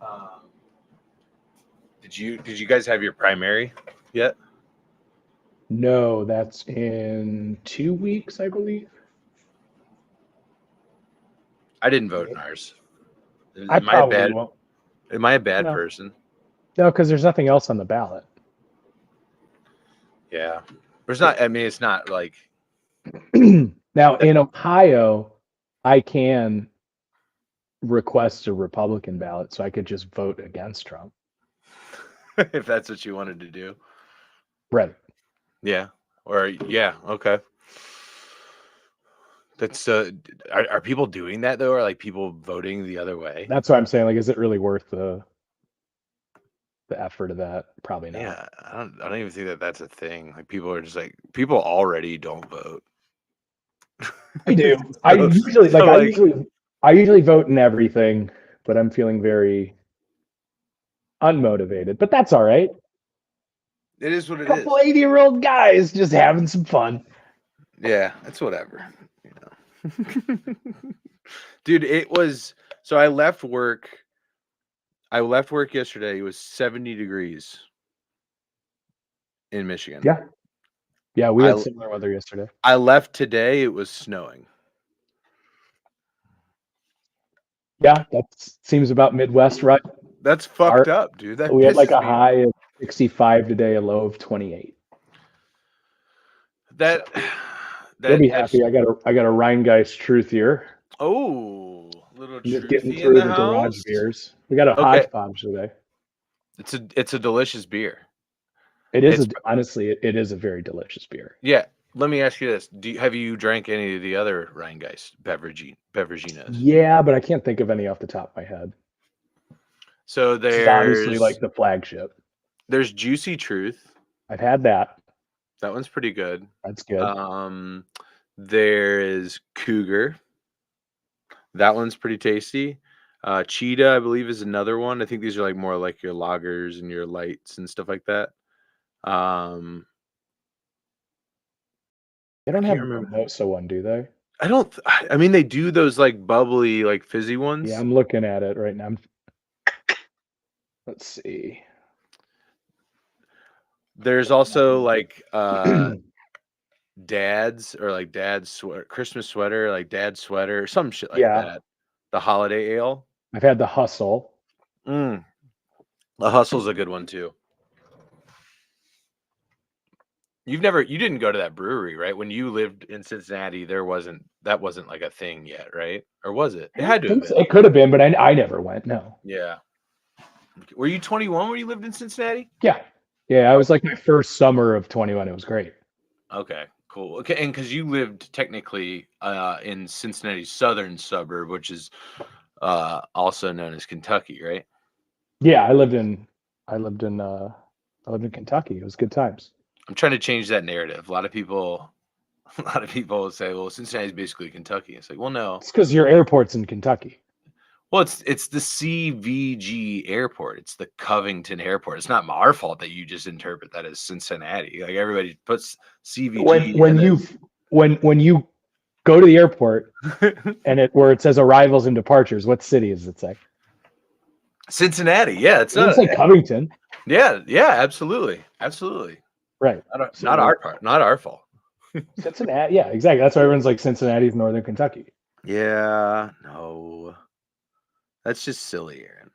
Um, did you guys have your primary yet? No, that's in 2 weeks, I believe. I didn't vote in ours. I Am I a probably bad won't. am I a bad No, person? no, because there's nothing else on the ballot. Yeah. There's not, I mean, it's not like Now in Ohio, I can request a Republican ballot, so I could just vote against Trump. if that's what you wanted to do. Right. Yeah. Or yeah, okay. That's are people doing that though, or like people voting the other way? That's what I'm saying. Like, is it really worth the effort of that? Probably not. Yeah, I don't even think that that's a thing. Like people are just like people already don't vote. I do. So, so like I usually vote in everything, but I'm feeling very unmotivated. But that's all right. it is what A it is. couple 80-year-old guys just having some fun. Yeah, it's whatever. You know. Dude, it was so I left work. I left work yesterday. It was 70 degrees in Michigan. Yeah. Yeah, we had I similar weather yesterday. I left today. It was snowing. Yeah, that seems about Midwest, right? That's fucked up, dude. That We had like pisses a me off. high of 65 today, a low of 28. That You'll be that's happy. I got a Rheingeist truth here. oh, little I'm just getting truthy in through the the garage house. beers. We got a Okay, hodgepodge today. it's a delicious beer. It is It's honestly, it is a very delicious beer. yeah. Let me ask you this: have you drank any of the other Rheingeist beveraginas? Yeah, but I can't think of any off the top of my head. So This is honestly like the flagship. there's Juicy Truth. I've had that. That one's pretty good. That's good. There is Cougar. That one's pretty tasty. Cheetah, I believe, is another one. I think these are like more like your lagers and your lights and stuff like that. They don't I have can't a remember. mimosa one, do they? I don't. I mean, they do those like bubbly, like fizzy ones. Yeah, I'm looking at it right now. Let's see. There's also like dad's or like dad's sweater, Christmas sweater, like dad's sweater, some shit like Yeah, that. The holiday ale. I've had the Hustle. The Hustle's a good one too. You didn't go to that brewery, right? When you lived in Cincinnati, that wasn't like a thing yet, right? Or was it? It had to have been. It could have been, but I never went. No. Yeah. Were you 21 when you lived in Cincinnati? Yeah. Yeah, I was like my first summer of 21. It was great. Okay, cool. Okay, and because you lived technically in Cincinnati's southern suburb, which is also known as Kentucky, right? Yeah, I lived in Kentucky. It was good times. I'm trying to change that narrative. A lot of people say, "Well, Cincinnati's basically Kentucky." It's like, well, no. It's because your airport's in Kentucky. Well, it's the CVG airport. It's the Covington airport. It's not our fault that you just interpret that as Cincinnati. Like everybody puts CVG. When you go to the airport and where it says arrivals and departures, what city does it say? Cincinnati. Yeah, it's like Covington. Yeah, absolutely. Right. Not our part. Not our fault. Cincinnati. Yeah, exactly. That's why everyone's like Cincinnati's Northern Kentucky. Yeah, no. That's just silly, Aaron.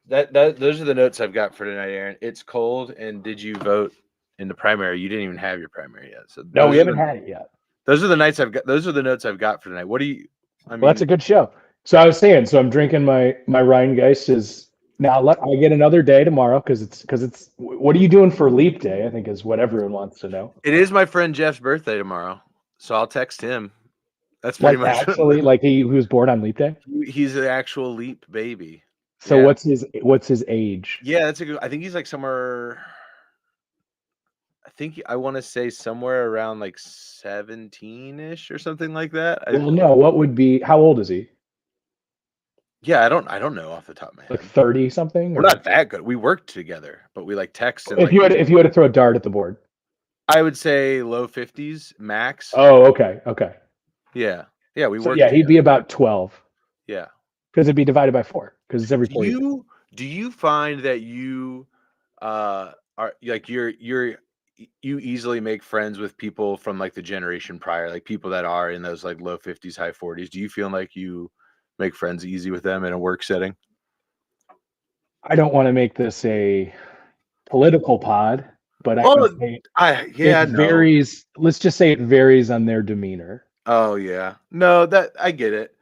Those are the notes I've got for tonight, Aaron. It's cold, and did you vote in the primary? You didn't even have your primary yet. So no, we haven't had it yet. Those are the nights I've got. Those are the notes I've got for tonight. What do you? Well, that's a good show. So I was saying, so I'm drinking my Rheingeist. Is now I get another day tomorrow because it's. What are you doing for Leap Day? I think is what everyone wants to know. It is my friend Jeff's birthday tomorrow, so I'll text him. That's pretty much actually like he was born on Leap Day. He's an actual Leap baby. So what's his age? Yeah, that's a good. I think he's like somewhere. I want to say somewhere around like 17-ish or something like that. Well, no. What would be? How old is he? Yeah, I don't know off the top of my head. Like 30 something. We're not that good. We worked together, but we like text. And if you had to throw a dart at the board, I would say low 50s max. Oh, okay. Yeah, Yeah, we So work yeah, he'd together. be about 12 Yeah. because it'd be divided by 4 because it's every Do 4 years. you find that you are like you easily make friends with people from like the generation prior, like people that are in those like low 50s, high 40s? Do you feel like you make friends easy with them in a work setting? I don't want to make this a political pod, but I would Oh, say it yeah, no. varies. Let's just say it varies on their demeanor. Oh yeah. No, that I get it.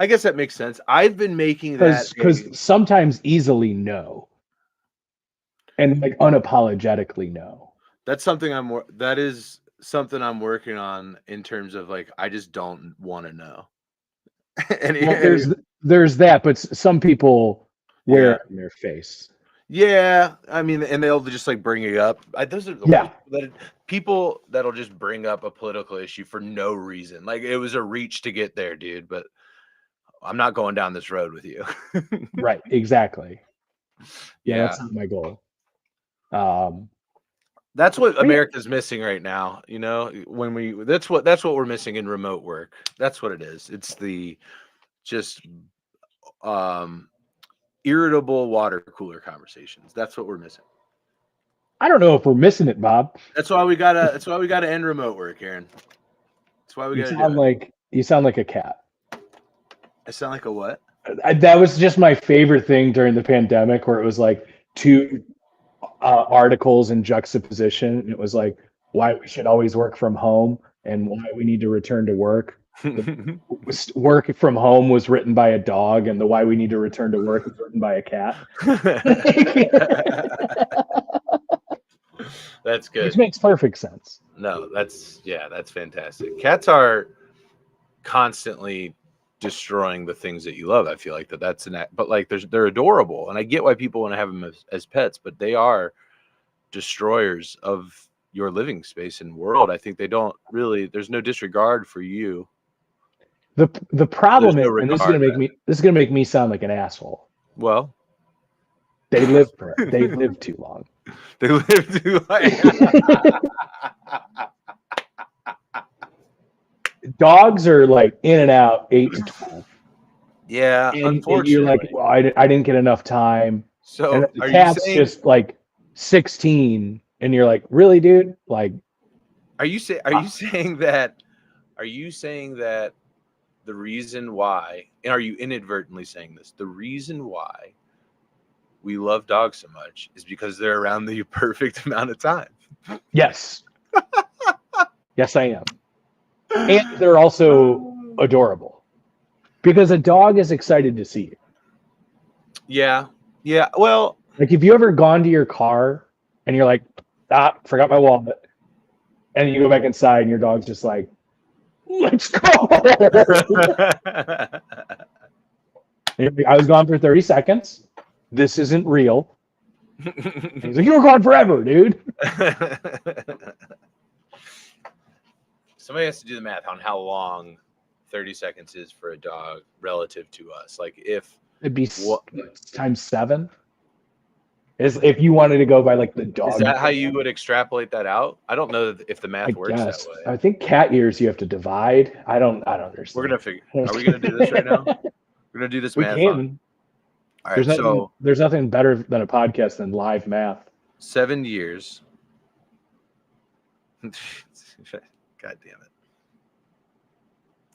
I guess that makes sense. I've been making that a Because sometimes easily no, and like unapologetically no. that's something that is something I'm working on in terms of like I just don't want to know. Well, any there's that, but some people wear yeah. it in their face. Yeah, I mean, and they'll just like bring it up. Those are the Yeah, worst. People that'll just bring up a political issue for no reason. Like it was a reach to get there, dude. But I'm not going down this road with you. right, exactly. Yeah, Yeah, that's not my goal. Um, that's what but yeah, America's missing right now. You know, when that's what we're missing in remote work. That's what it is. It's the just um irritable water cooler conversations. That's what we're missing. I don't know if we're missing it, Bob. That's why we gotta end remote work, Aaron. That's why we gotta do it. You sound like a cat. I sound like a what? That was just my favorite thing during the pandemic, where it was like two articles in juxtaposition. It was like why we should always work from home and why we need to return to work. The work from home was written by a dog, and the why we need to return to work was written by a cat. That's Which good. makes perfect sense. No, that's fantastic. Cats are constantly destroying the things that you love. I feel like that's but like they're adorable, and I get why people want to have them as pets, but they are destroyers of your living space and world. I think they don't really. There's no disregard for you. The There's problem no is, and regard. this is gonna make me sound like an asshole. Well, They live too long. they live too like. Dogs are like in and out 8 to 12. Yeah, And you're like, unfortunately. well, I didn't get enough time. And So, the are you cat's saying? just like 16, and you're like, really, dude? Like, Are you uh, saying that? Are you saying that the reason why, and are you inadvertently saying this? The reason why we love dogs so much is because they're around the perfect amount of time. yes, yes, I am. And they're also adorable because a dog is excited to see you. Yeah, yeah. Well, Like, if you ever gone to your car and you're like, forgot my wallet, and you go back inside and your dog's just like, let's go. I was gone for 30 seconds. This isn't real. And he's like, you were gone forever, dude. Somebody has to do the math on how long 30 seconds is for a dog relative to us. Like if It'd be what times 7. Is if you wanted to go by like the dog. is that how you would extrapolate that out? I don't know if the I math works that guess. way. I think cat years you have to divide. I don't understand. We're gonna figure. Are we gonna do this right now? We're gonna do this We math on. can. All right. So There's nothing better than a podcast than live math. 7 years. God damn it.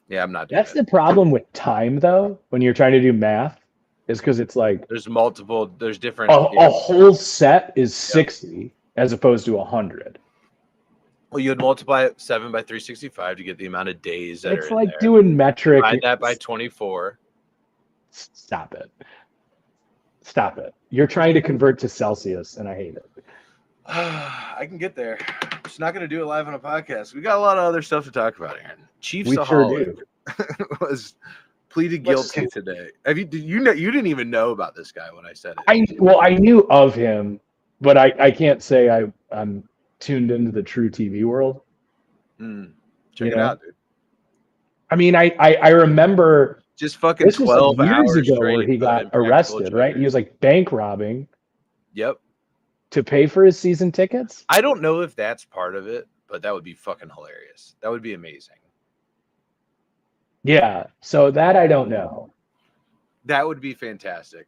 Yeah, I'm not doing That's it. the problem with time, though, when you're trying to do math, is because it's like There's different. a whole set is 60 as opposed to 100. Well, you would multiply 7 by 365 to get the amount of days that It's are like in there. doing metric. Divide that by 24. Stop it. Stop it. You're trying to convert to Celsius, and I hate it. I can get there. Just not going to do it live on a podcast. We got a lot of other stuff to talk about, Aaron. Chief We sure do. was pleaded guilty today. Did you know? You didn't even know about this guy when I said it. I knew of him, but I can't say I'm tuned into the true TV world. Check it out, dude. I mean, I remember just fucking this was 12 like years hours ago where he got arrested, right? He was like bank robbing. Yep. To pay for his season tickets? I don't know if that's part of it, but that would be fucking hilarious. That would be amazing. Yeah. So that I don't know. That would be fantastic.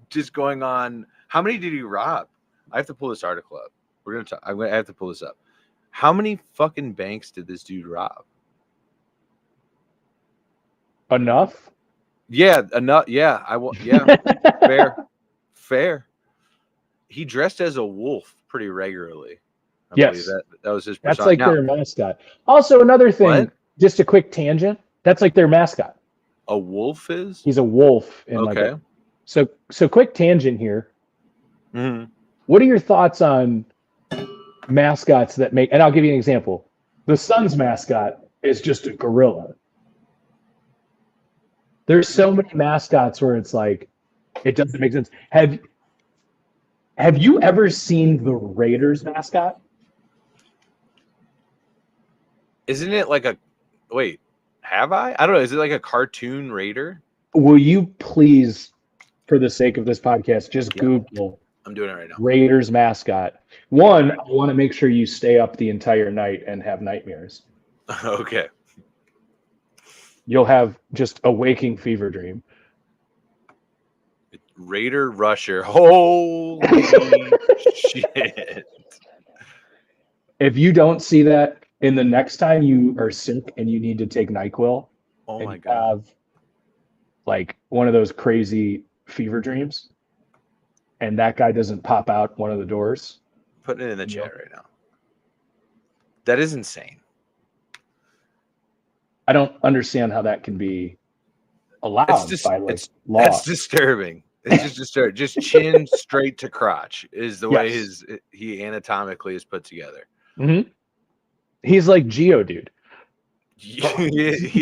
just going on. How many did he rob? I have to pull this article up. We're gonna. I'm gonna have to pull this up. How many fucking banks did this dude rob? Enough? Yeah, enough. Yeah, I will. Yeah, fair, fair. He dressed as a wolf pretty regularly. I believe Yes. that was his That's persona. like Now, their mascot. Also, another thing, what just a quick tangent. That's like their mascot. a wolf is? He's a wolf in like a Okay. so quick tangent here. Mhm. What are your thoughts on mascots that make, and I'll give you an example. The Suns mascot is just a gorilla. There's so many mascots where it's like it doesn't make sense. Have you ever seen the Raiders mascot? Isn't it like a? Wait, have I? I don't know. Is it like a cartoon raider? Will you please, for the sake of this podcast, just Yeah. Google I'm doing it right now. Raiders mascot? One, I want to make sure you stay up the entire night and have nightmares. Okay. You'll have just a waking fever dream. Raider Rusher. Holy shit. If you don't see that in the next time you are sick and you need to take NyQuil Oh and my you god. have like one of those crazy fever dreams and that guy doesn't pop out one of the doors. Putting it in the Yep. chat right now. That is insane. I don't understand how that can be allowed by like law. That's disturbing. It's just disturbing. Just chin straight to crotch is the way Yes. he anatomically is put together. Mm-hmm. He's like Geodude. he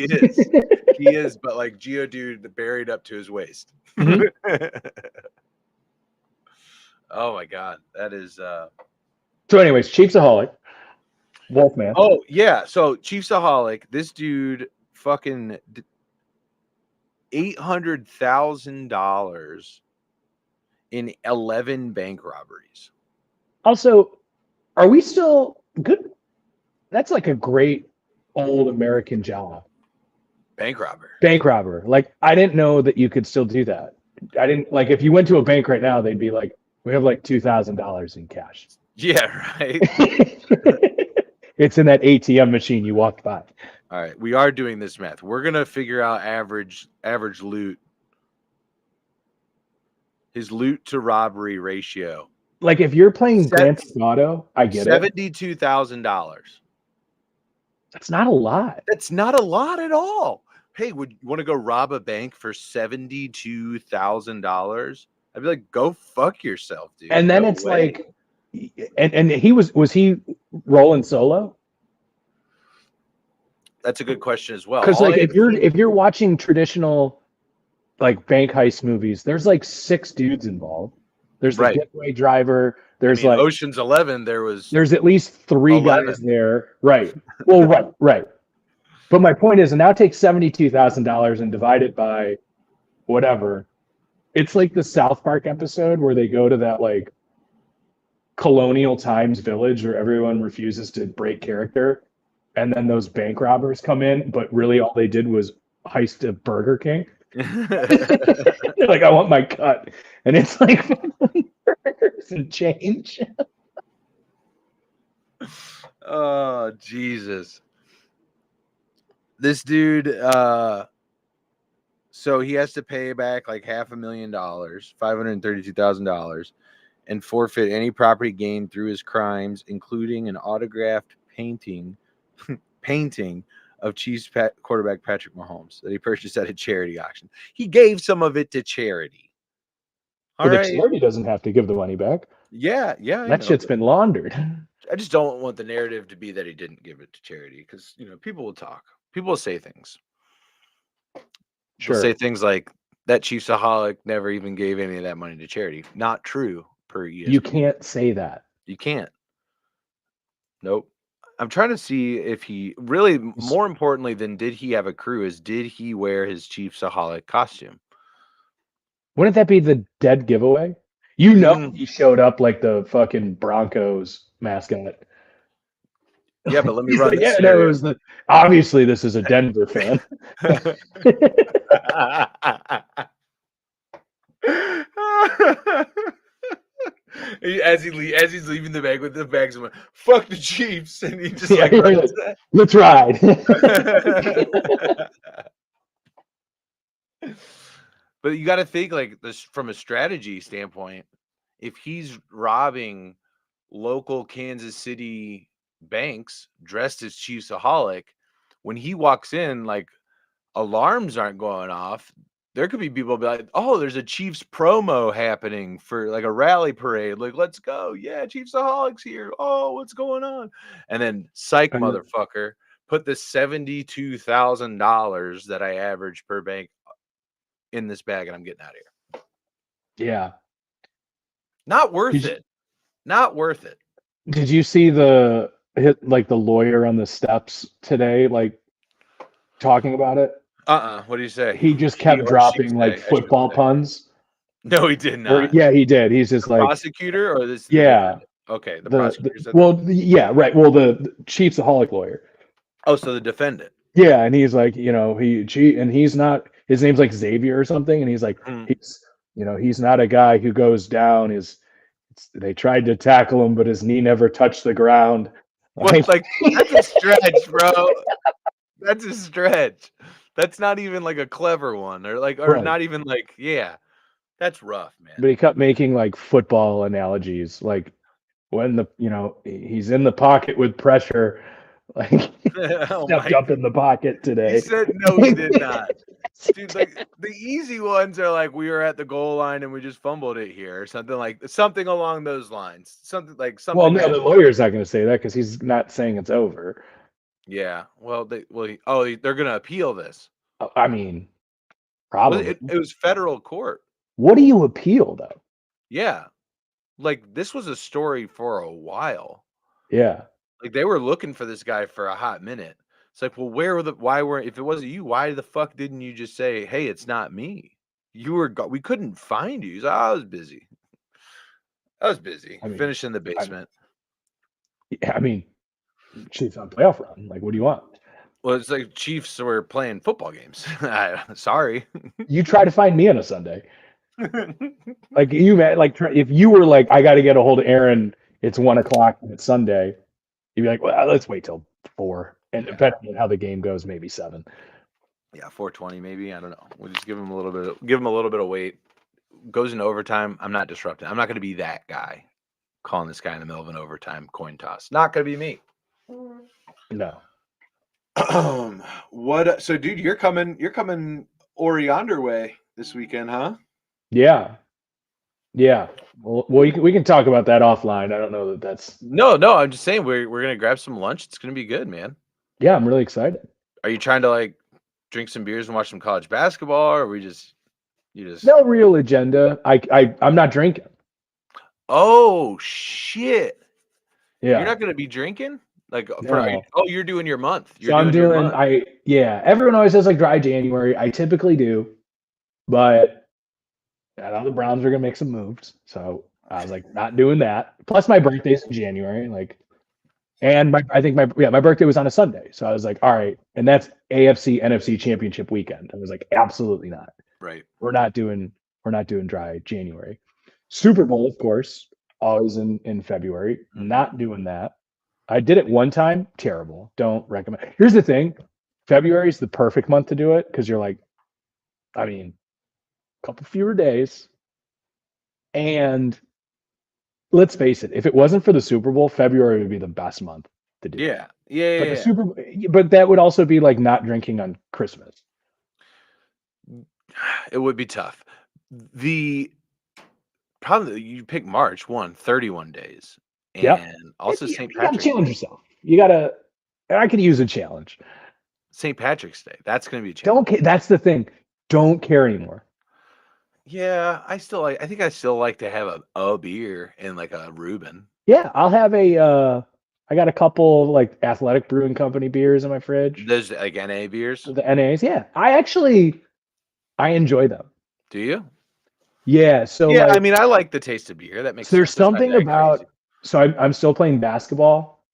is. He is, but like Geodude buried up to his waist. Mhm. Oh my god. That is So, anyways, Chiefsaholic, Wolfman. Oh yeah, so Chiefsaholic, this dude fucking $800,000 in 11 bank robberies. Also, are we still good? That's like a great old American job. Bank robber. Bank robber. Like, I didn't know that you could still do that. I didn't, like, if you went to a bank right now, they'd be like, we have like $2,000 in cash. Yeah, right. It's in that ATM machine you walked by. All right, we are doing this math. We're gonna figure out average loot. His loot to robbery ratio. Like, if you're playing Grand Theft Auto, I get it. $72,000. That's not a lot. That's not a lot at all. Hey, would you want to go rob a bank for $72,000? I'd be like, go fuck yourself, dude. And then No it's way. like, and he was he rolling solo? That's a good question as well. Because like if you're watching traditional like bank heist movies, there's like 6 dudes involved. There's the getaway driver. There's like Ocean's 11. There's at least 3 11. guys there. Right. Well, right. But my point is, now take $72,000 and divide it by whatever. It's like the South Park episode where they go to that like colonial times village where everyone refuses to break character, and then those bank robbers come in, but really all they did was heist a Burger King. They're like, I want my cut, and it's like burgers and change. Oh Jesus. This dude so he has to pay back like $500,000, $532,000, and forfeit any property gained through his crimes, including an autographed painting of Chiefs quarterback Patrick Mahomes that he purchased at a charity auction. He gave some of it to charity. But the charity doesn't have to give the money back. Yeah. That shit's been laundered. I just don't want the narrative to be that he didn't give it to charity, because people will talk. People will say things. Sure. They'll say things like that Chiefsaholic never even gave any of that money to charity. Not true per ESPN. You can't say that. You can't. Nope. I'm trying to see if he really, more importantly than did he have a crew, is did he wear his Chiefsaholic costume? Wouldn't that be the dead giveaway? He showed up like the fucking Broncos mascot. Yeah, but let me He's run like, this yeah, no, it scenario. was obviously this is a Denver fan. As he's leaving the bag with the bags, I'm like, fuck the Chiefs, and he just Yeah, like right. runs that. Let's ride. But you got to think like this from a strategy standpoint. If he's robbing local Kansas City banks dressed as Chiefsaholic, when he walks in, like alarms aren't going off. There could be people be like, "Oh, there's a Chiefs promo happening for like a rally parade. Like, let's go. Yeah, Chiefsaholics here. Oh, what's going on?" And then psych motherfucker, put the $72,000 that I average per bank in this bag and I'm getting out of here. Yeah. Not worth it. Not worth it. Did you see the lawyer on the steps today, like talking about it? What do you say? He just He kept or she dropping say, like I should football say. puns. No, he did Or not. yeah, he did. He's just The like prosecutor or this? yeah. Okay, the prosecutor said yeah, right. Well, the Chiefsaholic lawyer. Oh, so the defendant. Yeah, and he's like, and he's not. His name's like Xavier or something, and he's like, he's not a guy who goes down. They tried to tackle him, but his knee never touched the ground. What, like that's a stretch, bro. That's a stretch. That's not even like a clever one, or Right. not even like, yeah. That's rough, man. But he kept making like football analogies, like when he's in the pocket with pressure, like stepped up in the pocket today. He said no, he did not. Dude, like the easy ones are like we were at the goal line and we just fumbled it here, or something along those lines. Well, no, the lawyer's not going to say that because he's not saying it's over. Yeah. Well, they're going to appeal this. I mean, probably. It was federal court. What do you appeal though? Yeah. Like this was a story for a while. Yeah. Like they were looking for this guy for a hot minute. It's like, well, if it wasn't you, why the fuck didn't you just say, "Hey, it's not me"? We couldn't find you. He's like, I was busy. Finished in the basement. Chiefs on playoff run. Like, what do you want? Well, it's like Chiefs were playing football games. Sorry. You try to find me on a Sunday. Like if you were like, I got to get a hold of Aaron. It's 1:00 and it's Sunday. You'd be like, well, let's wait till 4, and depending on how the game goes, maybe 7. Yeah, 4:20 maybe. I don't know. We'll just give him a little bit of weight. Goes into overtime. I'm not disrupting. I'm not going to be that guy calling this guy in the middle of an overtime coin toss. Not going to be me. No. What? So, dude, you're coming Ori Yonder way this weekend, huh? Yeah. Well, we can talk about that offline. I don't know that that's no. I'm just saying we're gonna grab some lunch. It's gonna be good, man. Yeah, I'm really excited. Are you trying to like drink some beers and watch some college basketball, or you just no real agenda? I'm not drinking. Oh shit! Yeah, you're not gonna be drinking. You're doing your month. I'm doing. Everyone always says like dry January. I typically do, but I know the Browns are gonna make some moves, so I was like, not doing that. Plus, my birthday's in January, and my birthday was on a Sunday, so I was like, all right, and that's AFC NFC Championship weekend. I was like, absolutely not. Right. We're not doing dry January. Super Bowl, of course, always in February. Not doing that. I did it one time. Terrible. Don't recommend. Here's the thing: February is the perfect month to do it because you're like, couple fewer days, and let's face it, if it wasn't for the Super Bowl, February would be the best month to do. But that would also be like not drinking on Christmas. It would be tough. Probably you pick March 31 days, and also St. Patrick's. You gotta challenge yourself. I could use a challenge. St. Patrick's Day. That's gonna be a challenge. That's the thing. Don't care anymore. Yeah, I think I still like to have a beer and like a Reuben. Yeah, I'll have I got a couple like Athletic Brewing Company beers in my fridge. Those like NA beers? The NAs, yeah. I enjoy them. Do you? Yeah. So I like the taste of beer. That makes sense. There's something about. So I'm still playing basketball,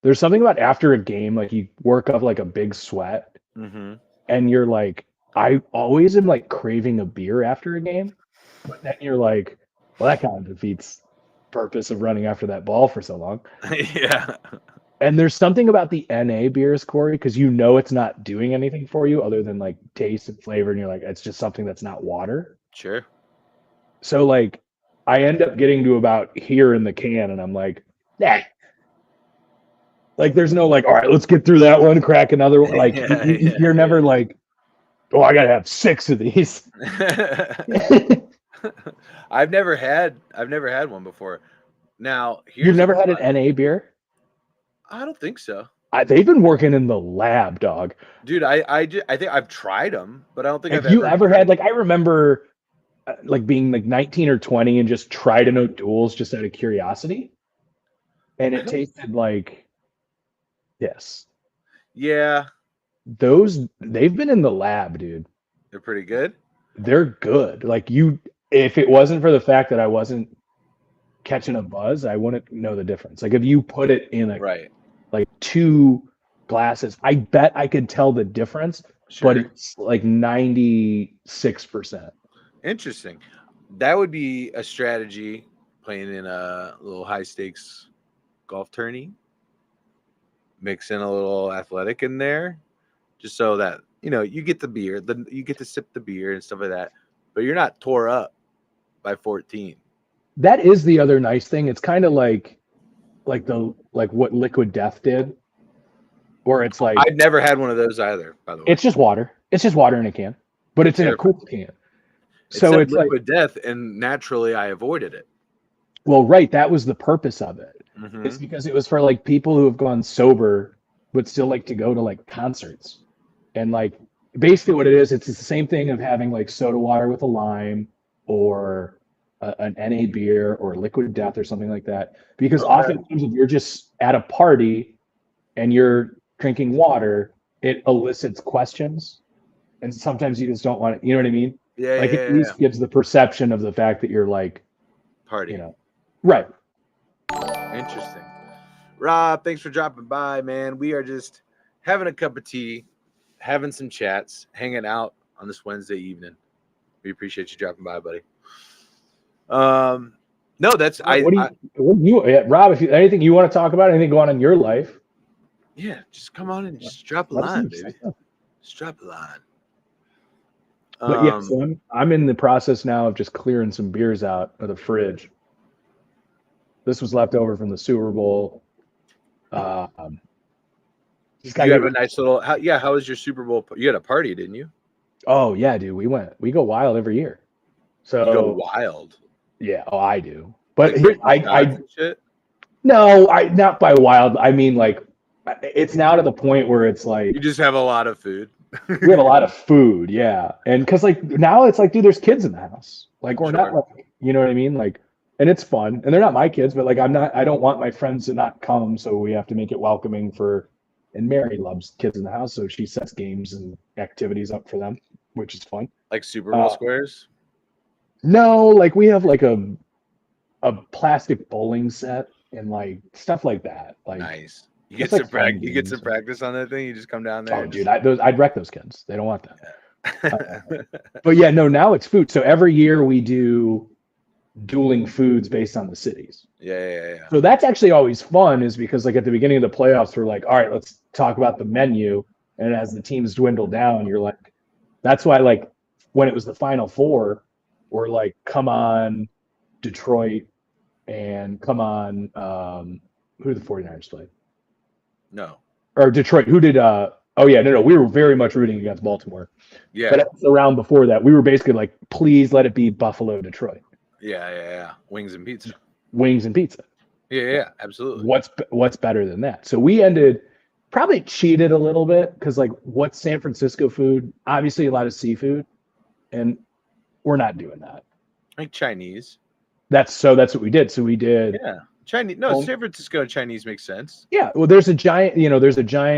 There's something about after a game, like you work up like a big sweat, Mm-hmm. and you're like, I always am like craving a beer after a game, but then you're like, well, that kind of defeats purpose of running after that ball for so long. Yeah. And there's something about the NA beers, Corey, because you know it's not doing anything for you other than like taste and flavor, and you're like, it's just something that's not water. Sure. So like, I end up getting to about here in the can, and I'm like, nah. Like, there's no like, all right, let's get through that one, crack another one. Like, Yeah, you're never like, oh, I gotta have 6 of these. I've never had one before. Now, You've here's never had an NA beer? I don't think so. They've been working in the lab, dog. Dude, I think I've tried them, but I don't think Have I've you ever tried had like, I remember like being like 19 or 20 and just try to know duels just out of curiosity, and it tasted like this. Yeah, Those, they've been in the lab, dude. they're pretty good. They're good. Like, if it wasn't for the fact that I wasn't catching a buzz, I wouldn't know the difference. Like, if you put it in Right. like 2 glasses, I bet I could tell the difference, Sure. but it's like 96%. Interesting. That would be a strategy, playing in a little high stakes golf tourney. Mix in a little athletic in there, just so that you get the beer, you get to sip the beer and stuff like that, but you're not tore up by 14. That is the other nice thing. It's kind of like what Liquid Death did, where it's like, I've never had one of those either, by the way. it's just water. It's just water in a can, but it's in a cool can. So said it's like, Liquid Death, and naturally I avoided it. well, right, that was the purpose of it. Mhm. It's because it was for like people who have gone sober but still like to go to like concerts. And like, basically what it is, it's the same thing of having like soda water with a lime, or an NA beer, or Liquid Death, or something like that. Because Okay. oftentimes if you're just at a party and you're drinking water, it elicits questions. And sometimes you just don't want it, you know what I mean? Yeah, Like, yeah, it at least gives the perception of the fact that you're like, party. Right. Interesting. Rob, thanks for dropping by, man. We are just having a cup of tea, having some chats, hanging out on this Wednesday evening. We appreciate you dropping by, buddy. No, that's Rob, if anything you want to talk about, anything going on in your life, yeah, just come on and just drop a line, baby. Just drop a line. But yeah, so I'm in the process now of just clearing some beers out of the fridge. This was left over from the Super Bowl. You have a nice little. How was your Super Bowl? You had a party, didn't you? Oh yeah, dude. We go wild every year. So you go wild. Yeah. Oh, I do. But like not by wild. I mean, like, it's now to the point where it's like, you just have a lot of food. We have a lot of food, yeah. And because like now it's like, dude, there's kids in the house. Like, we're not like, you know what I mean? Like, and it's fun. And they're not my kids, but like, I don't want my friends to not come. So we have to make it welcoming and Mary loves kids in the house. So she sets games and activities up for them, which is fun. Like Super Bowl squares? No, like we have like a plastic bowling set and like stuff like that. Like, nice. You get some practice. You get some practice on that thing. You just come down there. Oh, dude, I'd wreck those kids. They don't want that. But yeah, no. Now it's food. So every year we do dueling foods based on the cities. Yeah. So that's actually always fun, is because like at the beginning of the playoffs, we're like, all right, let's talk about the menu. And as the teams dwindle down, you're like, that's why like when it was the Final Four, we're like, come on, Detroit, and come on, who did the 49ers play? No. Or Detroit. Who did no. We were very much rooting against Baltimore. Yeah. But around before that, we were basically like, please let it be Buffalo, Detroit. Yeah. Wings and pizza. Yeah, absolutely. What's better than that? So we probably cheated a little bit, because like, what's San Francisco food? Obviously a lot of seafood, and we're not doing that. Like Chinese. That's what we did. So we did Chinese. No, San Francisco Chinese makes sense. Yeah. Well, there's a giant,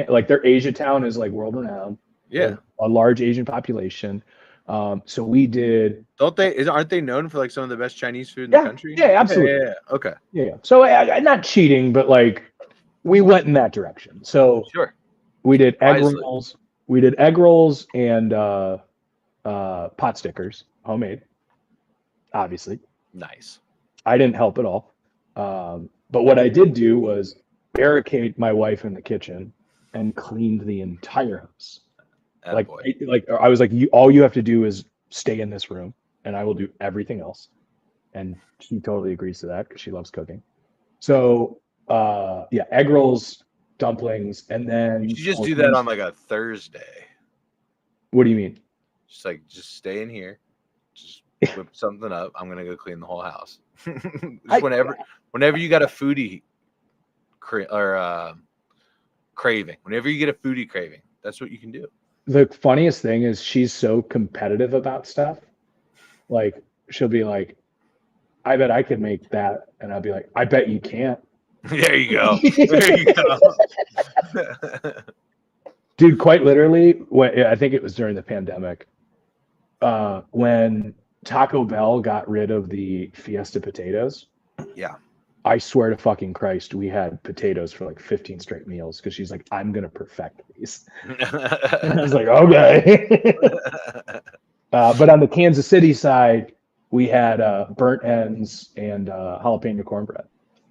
like their Asia town is like world renowned. Yeah. A large Asian population. So we did. Aren't they known for like some of the best Chinese food in the country? Yeah, absolutely. Yeah. Okay. Yeah. So I'm not cheating, but like, we went in that direction. So Sure. we did egg Wisely. rolls. We did egg rolls and pot stickers, homemade. Obviously, Nice. I didn't help at all. But what I did do was barricade my wife in the kitchen and cleaned the entire house. Like, Attaboy. I was like, all you have to do is stay in this room, and I will do everything else. And she totally agrees to that because she loves cooking. So, yeah, egg rolls, dumplings, and then You should just do that on like a Thursday. What do you mean? Just stay in here. Just whip something up. I'm gonna go clean the whole house. Just whenever you got a foodie craving, whenever you get a foodie craving, that's what you can do. The funniest thing is she's so competitive about stuff. Like, she'll be like, I bet I could make that. And I'll be like, I bet you can't. There you go. There you go. Dude, quite literally, I think it was during the pandemic, when Taco Bell got rid of the Fiesta potatoes. Yeah. I swear to fucking Christ, we had potatoes for like 15 straight meals because she's like, I'm going to perfect these. And I was like, okay. But on the Kansas City side, we had burnt ends and jalapeno cornbread.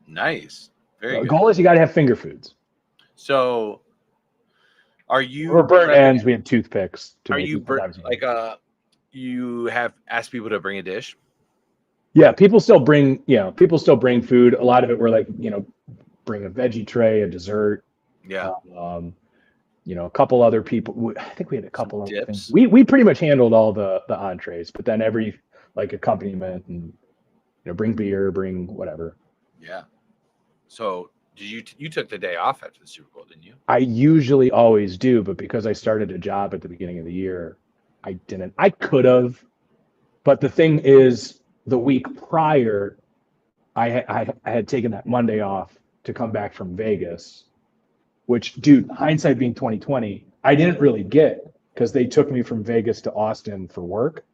Nice. Very The good. goal is you got to have finger foods. So, are you Or burnt ends? We had toothpicks. Are you you have asked people to bring a dish? Yeah, people still bring food. A lot of it were like, bring a veggie tray, a dessert. Yeah. A couple other people. I think we had a couple of dips. things. We pretty much handled all the entrees, but then every like accompaniment and bring beer, bring whatever. Yeah. So you took the day off after the Super Bowl, didn't you? I usually always do, but because I started a job at the beginning of the year, I didn't. I could have, but the thing is, the week prior, I had taken that Monday off to come back from Vegas, which, dude, hindsight being 2020, I didn't really get because they took me from Vegas to Austin for work.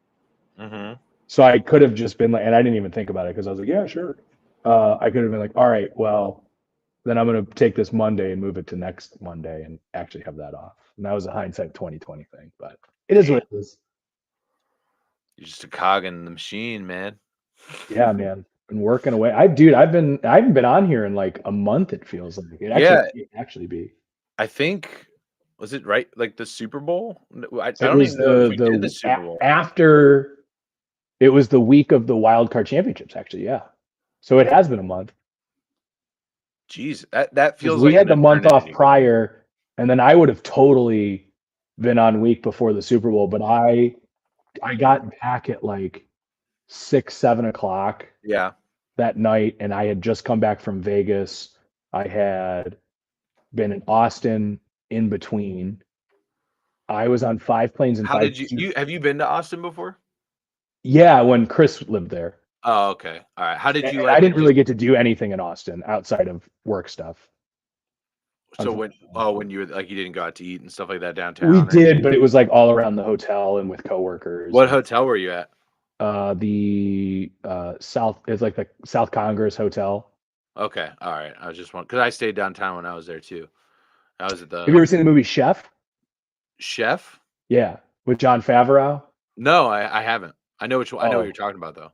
Mm-hmm. So I could have just been like, and I didn't even think about it because I was like, yeah, sure. I could have been like, all right, well, then I'm going to take this Monday and move it to next Monday and actually have that off. And that was a hindsight 2020 thing, but it is what it is. You're just a cog in the machine, man. Yeah, man. Been working away. I haven't been on here in like a month, it feels like. It actually be. I think, was it right? Like the Super Bowl? I It don't was even know if we did the Super Bowl. After it was the week of the Wild Card Championships, actually, yeah. So it has been a month. Jeez, that feels we like had the month off prior, and then I would have totally been on week before the Super Bowl, but I got back at like 6, 7 o'clock. Yeah. That night, and I had just come back from Vegas. I had been in Austin in between. I was on 5 planes and How did you have you been to Austin before? Yeah, when Chris lived there. Oh, okay. All right. How did you I didn't really get to do anything in Austin outside of work stuff. So when you were like, you didn't go out to eat and stuff like that downtown? We did, but it was like all around the hotel and with coworkers. What hotel were you at? The South, it's like the South Congress Hotel. Okay, all right. I was just wondering because I stayed downtown when I was there too. I was at the. Have you ever seen the movie Chef? Chef? Yeah, with Jon Favreau. No, I haven't. I know which one. I know what you're talking about though.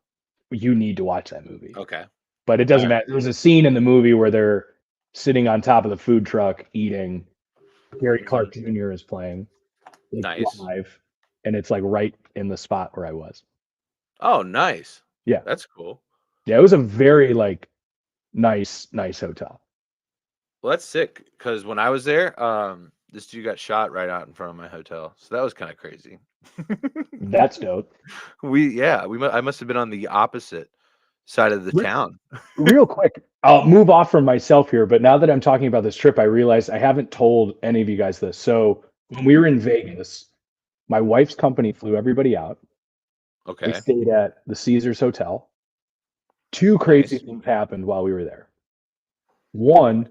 You need to watch that movie. Okay. But it doesn't matter. There's a scene in the movie where they're sitting on top of the food truck eating. Gary Clark Jr. is playing live, and it's like right in the spot where I was. Oh, nice. Yeah, that's cool. Yeah, it was a very like nice hotel. Well, that's sick because when I was there, this dude got shot right out in front of my hotel, so that was kind of crazy. That's dope. I must have been on the opposite side of the town. Real quick, I'll move off from myself here, but now that I'm talking about this trip, I realized I haven't told any of you guys this. So when we were in Vegas, my wife's company flew everybody out. Okay. We stayed at the Caesars Hotel. 2 crazy things happened while we were there. One,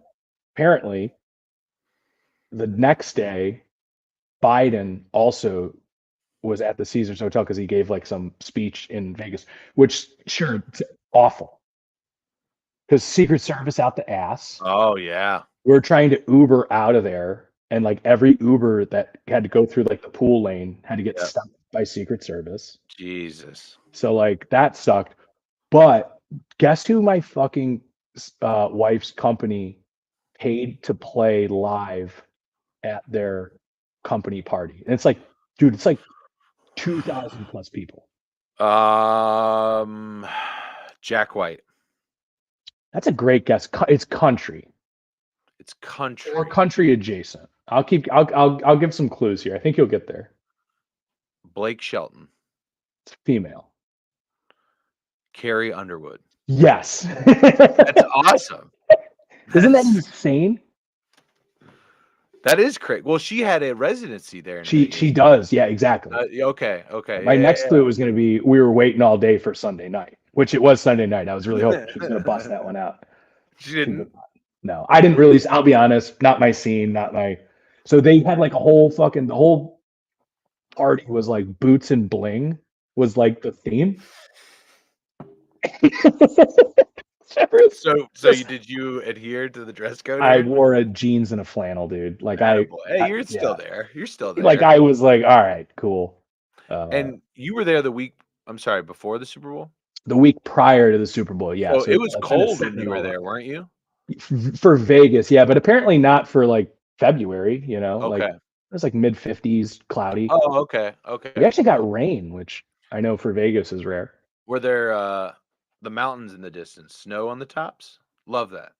apparently, the next day, Biden also was at the Caesars Hotel because he gave like some speech in Vegas, which sure, it's awful. Because Secret Service out the ass. Oh yeah. we were trying to Uber out of there, and like every Uber that had to go through like the pool lane had to get Yep. stopped by Secret Service. Jesus. So like that sucked. But guess who my fucking wife's company paid to play live at their company party? And it's like, dude, it's like 2,000 plus people. Jack White. That's a great guess. It's country It's country. or country adjacent. I'll give some clues here. I think you'll get there. Blake Shelton. It's female. Carrie Underwood. Yes. That's awesome. Isn't that insane? That is crazy. Well, she had a residency there. In She Vegas. does. Yeah, exactly. Okay. My next clue was going to be we were waiting all day for Sunday night, which it was Sunday night. I was really hoping she was going to bust that one out. She didn't. No, I didn't really. I'll be honest, not my scene, not my. So they had like a whole fucking the whole party was like boots and bling was like the theme. Did you adhere to the dress code? I wore a jeans and a flannel, dude. Like hey, you're still there. You're still there. Like I was like, all right, cool. And you were there the week. I'm sorry, before the Super Bowl. The week prior to the Super Bowl, yeah. So it was cold when you were there, weren't you? For Vegas, yeah, but apparently not for like February. You know, okay. Like it was like mid-50s, cloudy. Oh, okay. We actually got rain, which I know for Vegas is rare. Were there the mountains in the distance, snow on the tops? Love that.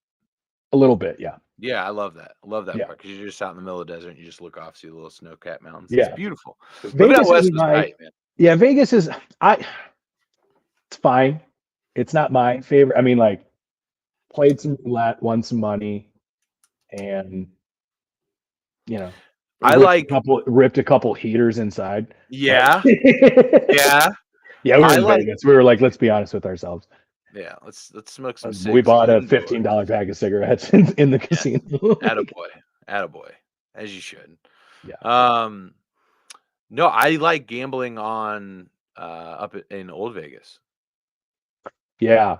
A little bit, yeah. Yeah, I love that. I love that part because you're just out in the middle of the desert and you just look off, see the little snow-capped mountains. Yeah, it's beautiful. Vegas West was right, man. Yeah, Vegas is it's fine. It's not my favorite. I mean, like, played some roulette, won some money, and you know, ripped a couple heaters inside. Yeah, yeah. Yeah, we were in Vegas. We were like, let's be honest with ourselves. Yeah, let's smoke some. We bought a $15 bag of cigarettes in the casino. Attaboy, as you should. Yeah. No, I like gambling on up in Old Vegas. Yeah.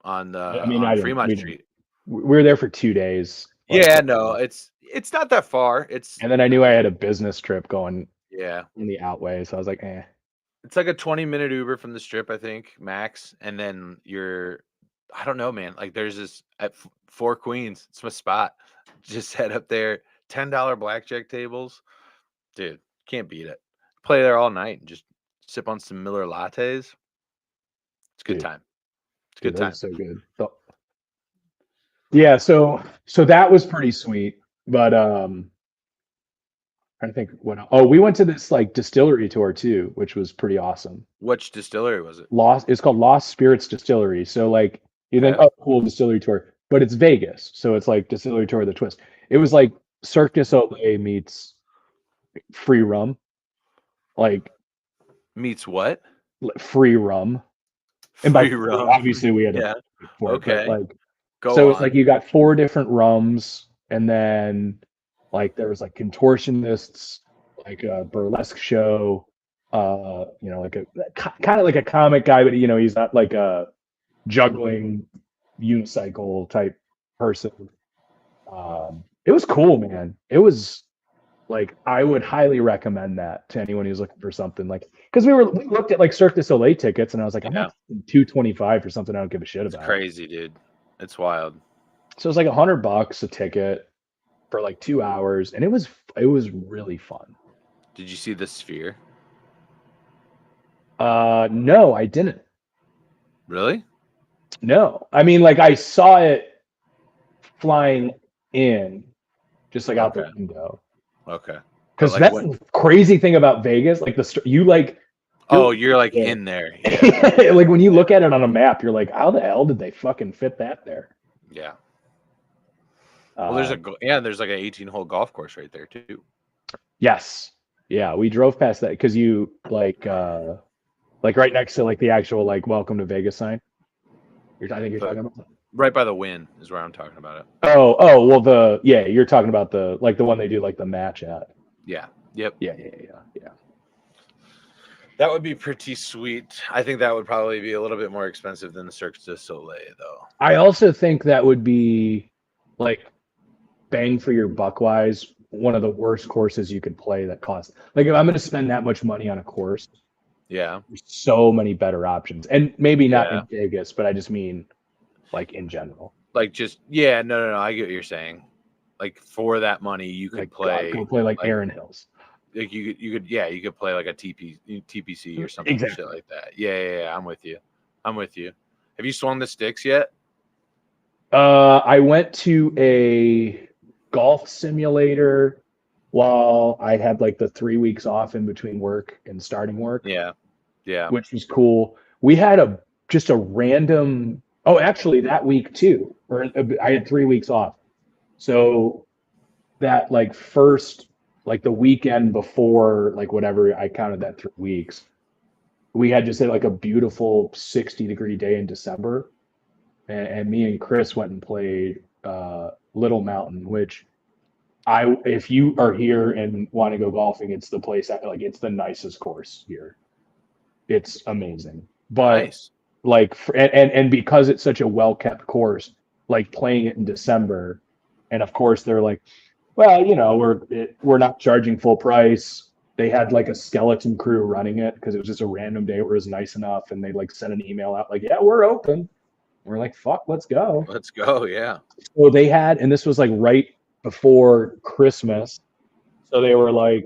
On Fremont Street. We were there for 2 days. Yeah, no, it's not that far. And then I knew I had a business trip going. Yeah. In the Outway, so I was like, eh. It's like a 20-minute Uber from the Strip, I think, max. And then I don't know, man. Like there's this at Four Queens. It's my spot. Just head up there. $10 blackjack tables. Dude, can't beat it. Play there all night and just sip on some Miller lattes. It's a good time. It's a good time. So good. Yeah, so that was pretty sweet. But I think we went to this like distillery tour too, which was pretty awesome. Which distillery was it? It's called Lost Spirits Distillery. So like you think, oh, cool distillery tour, but it's Vegas, so it's like distillery tour with a twist. It was like Cirque du Soleil meets free rum, like meets what? Free rum. And by rum, obviously we had to okay. Like it's like you got 4 different rums, and then like there was like contortionists, like a burlesque show, like a kind of like a comic guy, but he's not like a juggling unicycle type person. It was cool, man. It was like I would highly recommend that to anyone who's looking for something like because we looked at like Cirque du Soleil tickets, and I was like, I'm not $225 for something I don't give a shit about. It's crazy, dude. It's wild. So it was like $100 a ticket for like 2 hours, and it was really fun. Did you see the Sphere? No, I didn't. Really? No, I mean, like I saw it flying in, just like out the window. Okay. Because that's the crazy thing about Vegas. Like you're like in there. Yeah. Like when you look at it on a map, you're like, how the hell did they fucking fit that there? Yeah. Well, there's like an 18-hole golf course right there too. Yes. Yeah, we drove past that because you like right next to like the actual like "Welcome to Vegas" sign. I think you're talking about right by the Wynn is where I'm talking about it. Oh, well you're talking about the one they do like the match at. Yeah. Yep. Yeah. That would be pretty sweet. I think that would probably be a little bit more expensive than the Cirque du Soleil, though. I also think that would be like bang for your buck wise, one of the worst courses you could play that costs. Like if I'm going to spend that much money on a course, Yeah. there's so many better options. And maybe not Yeah. in Vegas, but I just mean like in general. Like just no. I get what you're saying. Like for that money, you could Like play go play like Aaron Hills. like you could play like a TPC or something Exactly. shit like that. Yeah. I'm with you. Have you swung the sticks yet? I went to a golf simulator while I had like the 3 weeks off in between work and starting work, Yeah. which was cool. We had just a random. Oh, actually, that week too, or I had 3 weeks off. So that like first, like the weekend before, like whatever I counted that 3 weeks, we had just like a beautiful 60-degree day in December, and me and Chris went and played Little Mountain, which if you are here and want to go golfing, it's the place. Like it's the nicest course here. It's amazing, but Nice. like and because it's such a well kept course, like playing it in December, and of course they're like, well, we're not charging full price. They had like a skeleton crew running it because it was just a random day where it was nice enough, and they like sent an email out like, yeah, we're open. We're like, fuck, let's go. Let's go. Yeah. So they had, and this was like right before Christmas. So they were like,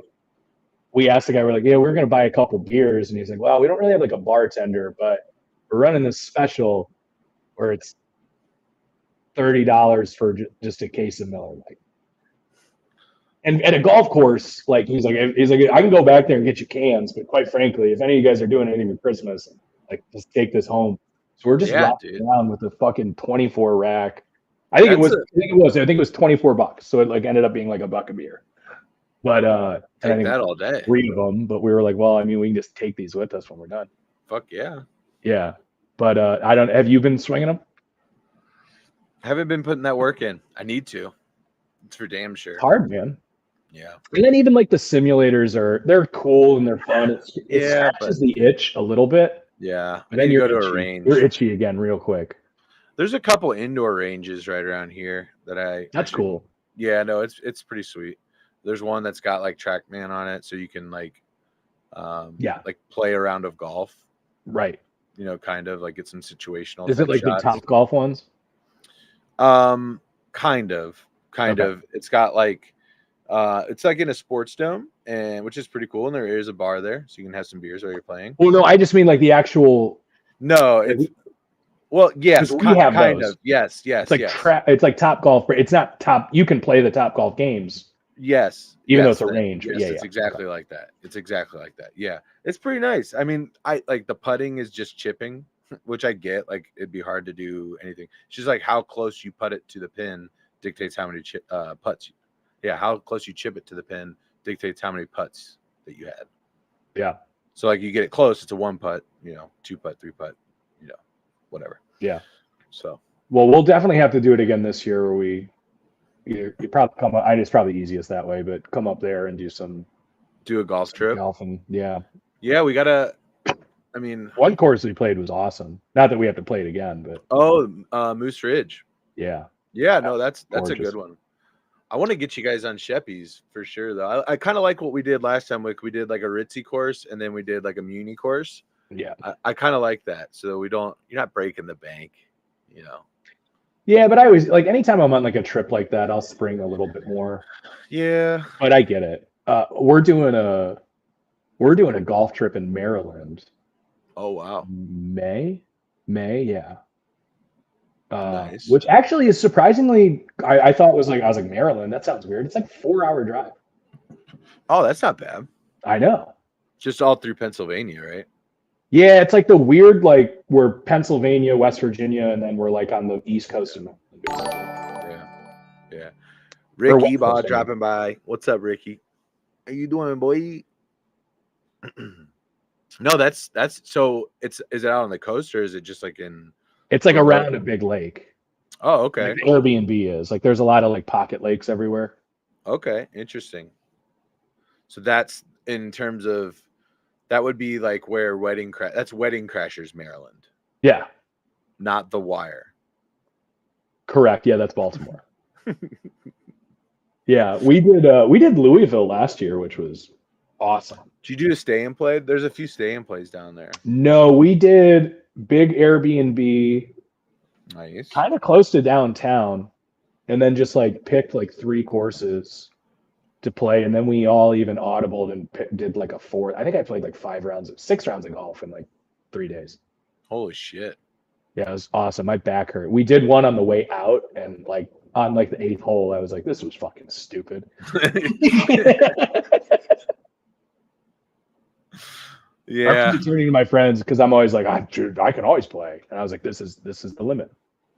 we asked the guy, we're like, yeah, we're going to buy a couple beers. And he's like, well, we don't really have like a bartender, but we're running this special where it's $30 for just a case of Miller Lite. And at a golf course, like he's like, I can go back there and get you cans, but quite frankly, if any of you guys are doing anything for Christmas, like just take this home. So we're just rocking around with a fucking 24 rack. I think it was $24. So it like ended up being like $1 a beer. But take that all day. 3 of them. But we were like, well, I mean, we can just take these with us when we're done. Fuck yeah. Yeah. But have you been swinging them? Haven't been putting that work in. I need to. It's for damn sure. Hard, man. Yeah. And then even like the simulators they're cool and they're fun. It scratches the itch a little bit. Yeah. But then you go to a range. You're itchy again real quick. There's a couple indoor ranges right around here that That's cool. Yeah, no, it's pretty sweet. There's one that's got like TrackMan on it, so you can like like play a round of golf. Right. Kind of like get some situational. Is it like shots. the Top Golf ones? Kind of. It's got like it's like in a sports dome, and which is pretty cool. And there is a bar there, so you can have some beers while you're playing. Well, no, I just mean like the actual. No, it's yes, we have kind those. of. Yes. It's like it's like Top Golf, but it's not top. You can play the Top Golf games. Yes, even though it's a range. Yes, it's exactly like that. It's exactly like that. Yeah, it's pretty nice. I mean, I like the putting is just chipping, which I get. Like it'd be hard to do anything. It's just like how close you put it to the pin dictates how many putts. Yeah, how close you chip it to the pin dictates how many putts that you had. Yeah. So like you get it close, it's a 1 putt. 2 putt, 3 putt. Whatever. Yeah. So. Well, we'll definitely have to do it again this year, where you probably come up. It's probably easiest that way, but come up there and do a golf trip. Golfing, yeah. Yeah, we gotta. I mean, one course we played was awesome. Not that we have to play it again, but Moose Ridge. Yeah. Yeah, no, that's a good one. I want to get you guys on Sheppy's for sure, though. I kind of like what we did last time. Like we did like a Ritzy course, and then we did like a Muni course. Yeah, I kind of like that. So you're not breaking the bank, Yeah, but I always like anytime I'm on like a trip like that, I'll spring a little bit more. Yeah, but I get it. We're doing a golf trip in Maryland. Oh wow, May, yeah. Nice. Which actually is surprisingly, I thought was like, I was like, Maryland, that sounds weird. It's like 4-hour drive. Oh, that's not bad. I know. Just all through Pennsylvania, right? Yeah, it's like the weird, like we're Pennsylvania, West Virginia, and then we're like on the East Coast. Yeah. Ricky Baugh dropping by. What's up, Ricky? How you doing, boy? No, that's so. Is it out on the coast or is it just like in? It's like around a big lake. Oh, okay. Like Airbnb is like there's a lot of like pocket lakes everywhere. Okay, interesting. So that's in terms of that would be like where that's Wedding Crashers, Maryland. Yeah. Not The Wire. Correct. Yeah, that's Baltimore. Yeah, we did Louisville last year, which was awesome. Did you do a stay and play? There's a few stay and plays down there. No, we did big Airbnb, Nice. kind of close to downtown, and then just like picked like 3 courses to play, and then we all even audibled and did like a fourth. I think I played like 6 rounds of golf in like 3 days. Holy shit. Yeah, it was awesome. My back hurt. We did one on the way out, and like on like the 8th hole, I was like, this was fucking stupid. Yeah. I'm turning to my friends because I'm always like, I can always play, and I was like, this is the limit.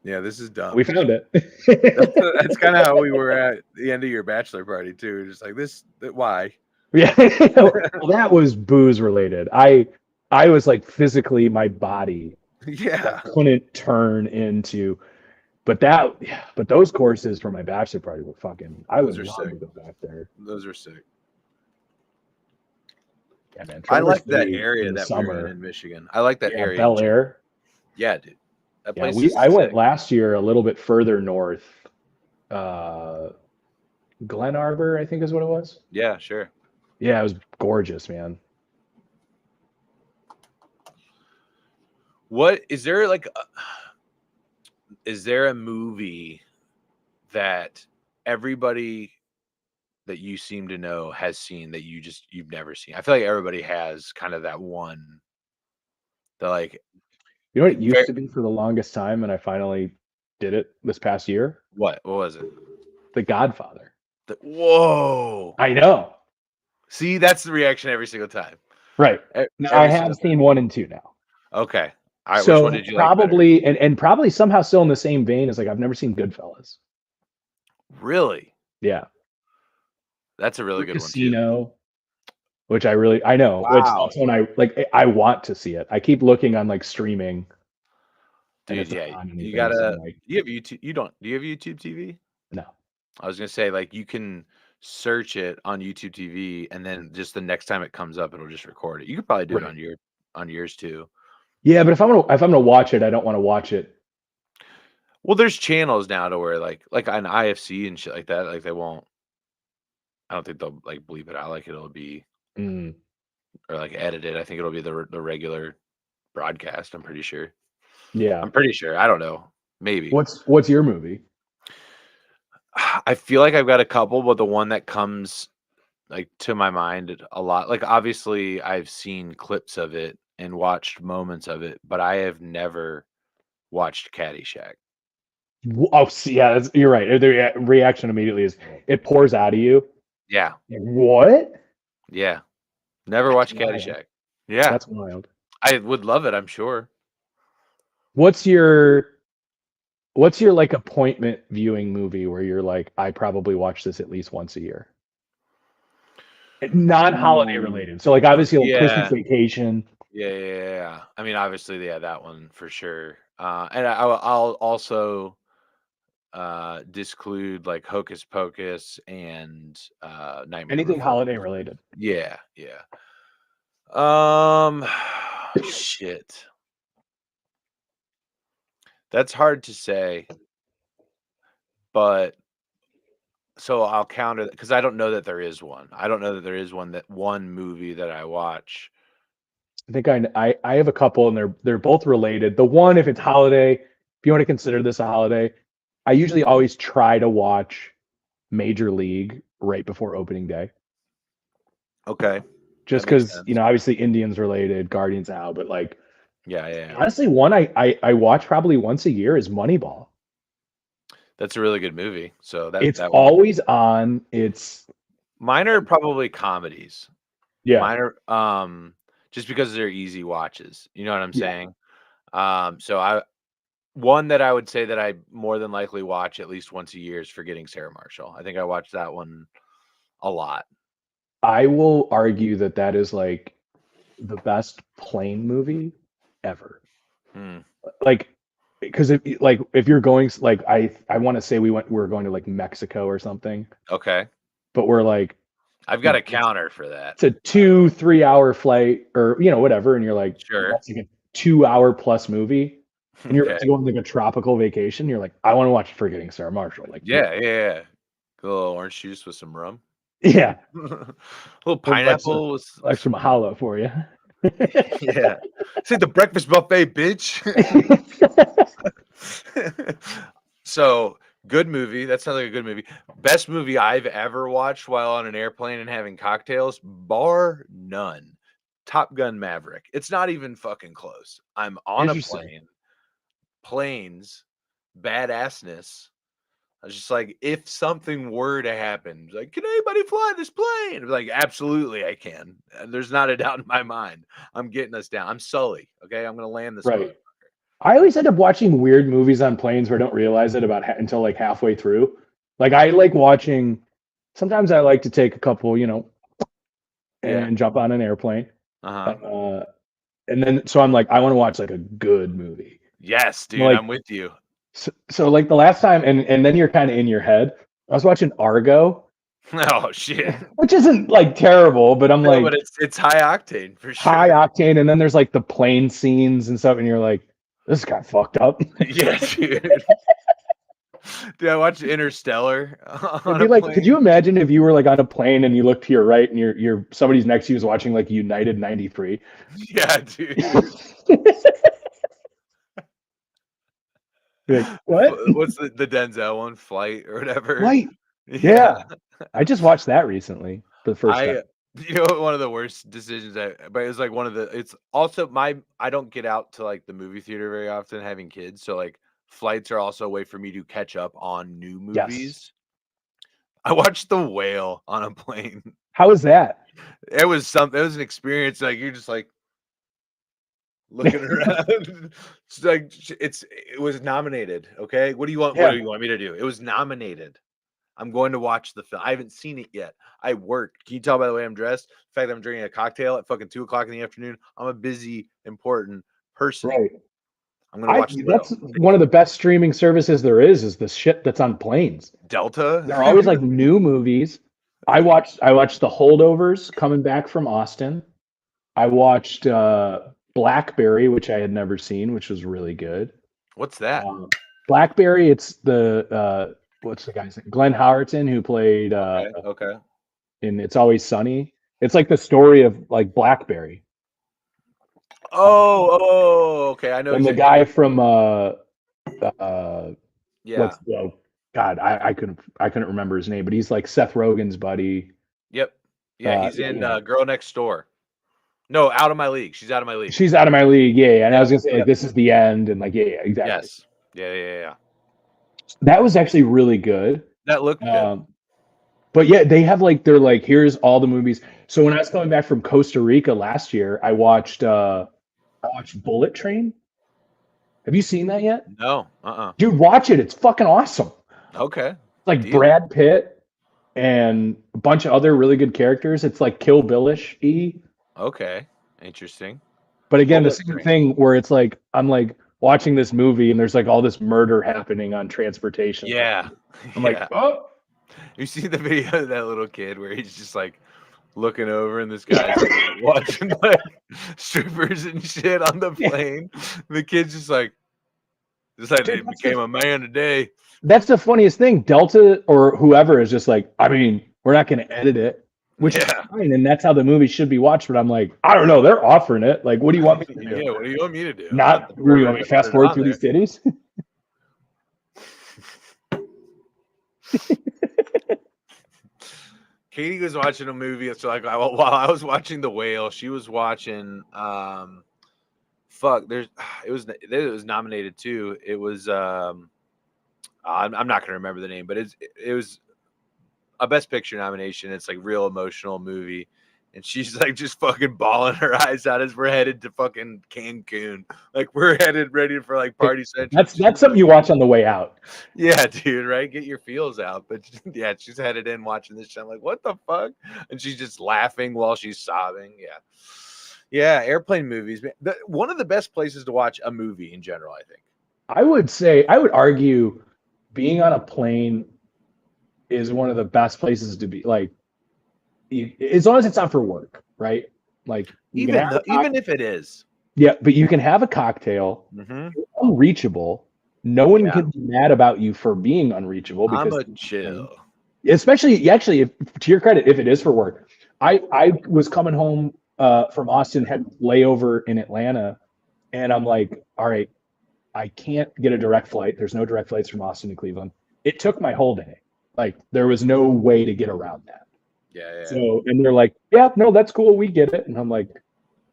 Yeah, this is dumb. We found it. That's kind of how we were at the end of your bachelor party too. Just like this, why? Yeah, well, that was booze related. I was like physically, my body Yeah. couldn't turn into, but those courses for my bachelor party were fucking. I would Those are love sick. to go back there. Those are sick. Yeah, man. I Traverse like that City area in the that we were in Michigan. I like that Yeah, area. Bel Air. Yeah, dude. That Yeah, place is I went sick. last year a little bit further north. Glen Arbor, I think is what it was. Yeah, sure. Yeah, it was gorgeous, man. What is there like? Is there a movie that everybody that you seem to know has seen that you've never seen? I feel like everybody has kind of that one. That like You know what it very, used to be for the longest time, and I finally did it this past year? what was it? The Godfather. Whoa! I know. See, that's the reaction every single time. Right. Now, I Every have single seen 1 and 2 now. time. Okay. All right. So which one did you like better? probably and probably somehow still in the same vein as like I've never seen Goodfellas. Really? Yeah. That's a really good one too. Casino, which I know. Wow. Which that's when I want to see it. I keep looking on like streaming. and Dude, it's not yeah, on you anything, so gotta. I'm like, You have YouTube. You don't. Do you have YouTube TV? no. I was gonna say like you can search it on YouTube TV, and then just the next time it comes up, it'll just record it. You could probably do it Right. on yours too. Yeah, but if I'm gonna watch it, I don't want to watch it. Well, there's channels now to where like on IFC and shit like that. Like they won't. I don't think they'll like bleep it out. Like it'll be Mm, or like edit it. I think it'll be the regular broadcast. I'm pretty sure. yeah. I'm pretty sure. I don't know. Maybe. What's your movie? I feel like I've got a couple, but the one that comes like to my mind a lot, like obviously I've seen clips of it and watched moments of it, but I have never watched Caddyshack. Oh, see, yeah, you're right. The reaction immediately is it pours out of you. Yeah, What? yeah. Never That's watched wild. Caddyshack. Yeah, That's wild. I would love it. I'm sure. What's your like appointment viewing movie where you're like, I probably watch this at least once a year? Non-holiday related. So like obviously like Christmas Yeah, Vacation. yeah. I mean, obviously, yeah, that one for sure. And I'll also disclude like Hocus Pocus and Nightmare Anything Before. holiday related. Yeah. Shit. That's hard to say, but so I'll counter that because I don't know that there is one. I don't know that there is one movie that I watch. I think I have a couple and they're both related. The one, if it's holiday, if you want to consider this a holiday, I usually always try to watch Major League right before opening day. Okay. Just That makes because, sense. obviously Indians related, Guardians out, but like Yeah. honestly, one I watch probably once a year is Moneyball. That's a really good movie. So It's that one. always on. Mine are probably comedies. Yeah. Mine are just because they're easy watches. You know what I'm Yeah. saying? So one that I would say that I more than likely watch at least once a year is Forgetting Sarah Marshall. I think I watch that one a lot. I will argue that is like the best plane movie ever. Hmm. Like, because if you're going like I want to say we're going to like Mexico or something, Okay. but we're like I've got a counter for that. it's a 2-3 hour flight or whatever, and you're like, Sure. that's like a 2 hour plus movie, and you're Okay. about to go on like a tropical vacation. You're like, I want to watch Forgetting Sarah Marshall. Like, Yeah. A little orange juice with some rum. Yeah, A little well, pineapple with extra some mahalo for you. yeah. Say the breakfast buffet, bitch. So, good movie. That sounds like a good movie. Best movie I've ever watched while on an airplane and having cocktails, bar none. Top Gun Maverick. It's not even fucking close. I'm on a Interesting. plane, planes, badassness. I was just like, if something were to happen, like, can anybody fly this plane? I'd be like, absolutely, I can. There's not a doubt in my mind. I'm getting us down. I'm Sully. Okay, I'm gonna land this mother. Right. I always end up watching weird movies on planes where I don't realize it until like halfway through. Like I like watching. Sometimes I like to take a couple, Yeah. and jump on an airplane. Uh-huh. And then so I'm like, I want to watch like a good movie. Yes, dude, Like I'm with you. so like the last time, and then you're kind of in your head. I was watching Argo, Oh shit. which isn't like terrible, but I'm No, like but it's high octane for high sure. octane, and then there's like the plane scenes and stuff, and you're like, this got fucked up. Yeah, dude. Dude, I watched Interstellar It'd on be a like, could you plane. imagine if you were like on a plane and you look to your right and you're somebody's next to you is watching like United 93? Yeah, dude. You're like, what? What's the Denzel one? Flight or whatever? Right. Yeah. Yeah. I just watched that recently for the first time. You know what, one of the worst decisions but it's like one of the it's also I don't get out to like the movie theater very often having kids, so like flights are also a way for me to catch up on new Yes. movies. I watched The Whale on a plane. How is that? It was an experience, like you're just like looking around. It's like it was nominated. Okay. What do you want? What Yeah. do you want me to do? It was nominated. I'm going to watch the film. I haven't seen it yet. I work. Can you tell by the way I'm dressed? The fact that I'm drinking a cocktail at fucking 2:00 in the afternoon. I'm a busy, important person. Right. I'm gonna watch The That's Whale. one of the best streaming services there is the shit that's on planes. Delta. They're always like new movies. I watched The Holdovers coming back from Austin. I watched Blackberry, which I had never seen, which was really good. What's that? Blackberry, it's the what's the guy's name? Glenn Howerton, who played Okay. in It's Always Sunny. It's like the story of like Blackberry. Oh, okay. I know. And the exactly. guy from Yeah. God, I couldn't remember his name, but he's like Seth Rogen's buddy. Yep. Yeah, he's yeah, in yeah. Girl Next Door. No, Out of My League. She's out of my league. She's out of my league, yeah. And I was gonna say Yeah. like this is the end, and like yeah, exactly. Yes. Yeah. That was actually really good. That looked good. But yeah, they have like they're like here's all the movies. So when I was coming back from Costa Rica last year, I watched Bullet Train. Have you seen that yet? No. Dude, watch it. It's fucking awesome. Okay. Like Deal. Brad Pitt and a bunch of other really good characters. It's like Kill Bill-ish-y. Okay. Interesting. But again, Bullet the same Train. thing where it's like I'm like watching this movie and there's like all this murder happening on transportation. Yeah. I'm like, oh, You see the video of that little kid where he's just like looking over and this guy's like, watching like strippers and shit on the plane. The kid's just like they became a man today. That's the funniest thing. Delta or whoever is just like, I mean, we're not going to edit it, which is fine, and that's how the movie should be watched. But I'm like, I don't know. They're offering it. Like, what do you want me to do? Yeah, what do you want me to do? Not, what do you want me to fast forward through these cities? Katie was watching a movie. So like while I was watching The Whale, she was watching it was nominated too. It was I'm not gonna remember the name, but it was a Best Picture nomination. It's like real emotional movie. And she's like just fucking bawling her eyes out as we're headed to fucking Cancun. Like we're headed ready for like Party Central. That's something you watch on the way out. Yeah, dude, right? Get your feels out. But yeah, she's headed in watching this shit. I'm like, what the fuck? And she's just laughing while she's sobbing. Yeah. Yeah, airplane movies. One of the best places to watch a movie in general, I think. I would argue being on a plane is one of the best places to be. Like, as long as it's not for work, right? Like even if it is. Yeah, but you can have a cocktail, unreachable. No one can be mad about you for being unreachable because I'm a chill. Especially, actually, to your credit, if it is for work. I was coming home from Austin, had layover in Atlanta, and I'm like, all right, I can't get a direct flight. There's no direct flights from Austin to Cleveland. It took my whole day. Like there was no way to get around that. Yeah. So, and they're like, yeah, no, that's cool. We get it. And I'm like,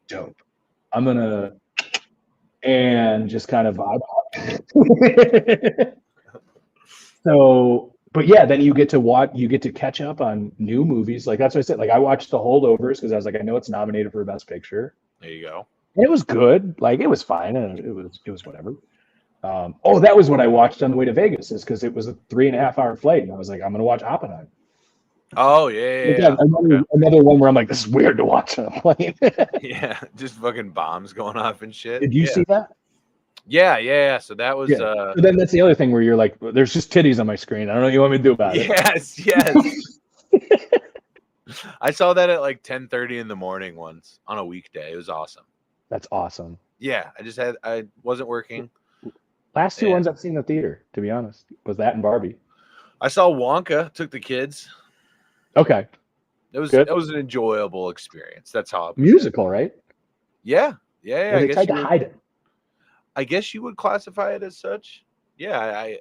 dope. I'm going to, and just kind of vibe out. So, but yeah, then you get to catch up on new movies. Like that's what I said. Like I watched The Holdovers because I was like, I know it's nominated for Best Picture. There you go. And it was good. Like it was fine. And it was whatever. Oh, that was what I watched on the way to Vegas, is because it was a 3.5 hour flight, and I was like, I'm gonna watch Oppenheimer. Oh yeah. Another one where I'm like, this is weird to watch on a plane. Yeah, just fucking bombs going off and shit. Did you see that? Yeah. So that was So then that's the other thing where you're like, there's just titties on my screen. I don't know what you want me to do about it. Yes. I saw that at like 10:30 in the morning once on a weekday. It was awesome. That's awesome. Yeah, I wasn't working. Last two ones I've seen in the theater, to be honest, was that and Barbie. I saw Wonka, took the kids. Okay. It was Good. It was an enjoyable experience. That's how musical, right? Yeah. They tried to hide it. I guess you would classify it as such. Yeah, I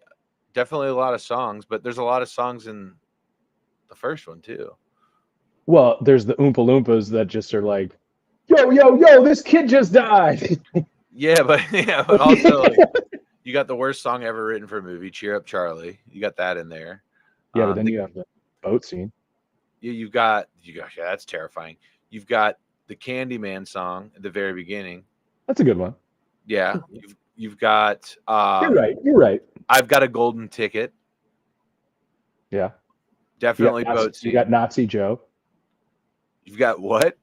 definitely a lot of songs, but there's a lot of songs in the first one too. Well, there's the Oompa Loompas that just are like, yo, this kid just died. Yeah, but also like, you got the worst song ever written for a movie, "Cheer Up, Charlie." You got that in there. Yeah, but then you have the boat scene. You've got yeah, that's terrifying. You've got the Candyman song at the very beginning. That's a good one. Yeah, you've got. You're right. I've got a golden ticket. Yeah, definitely boat scene. You got Nazi Joe. You've got what?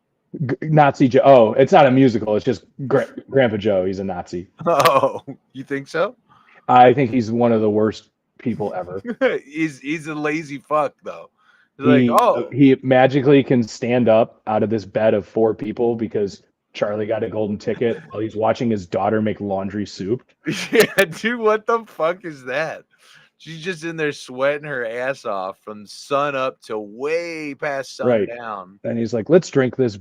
Nazi Joe. Oh, it's not a musical. It's just Grandpa Joe. He's a Nazi. Oh, you think so? I think he's one of the worst people ever. he's a lazy fuck though. He magically can stand up out of this bed of 4 people because Charlie got a golden ticket while he's watching his daughter make laundry soup. Yeah, dude, what the fuck is that? She's just in there sweating her ass off from sun up to way past sundown. And he's like, let's drink this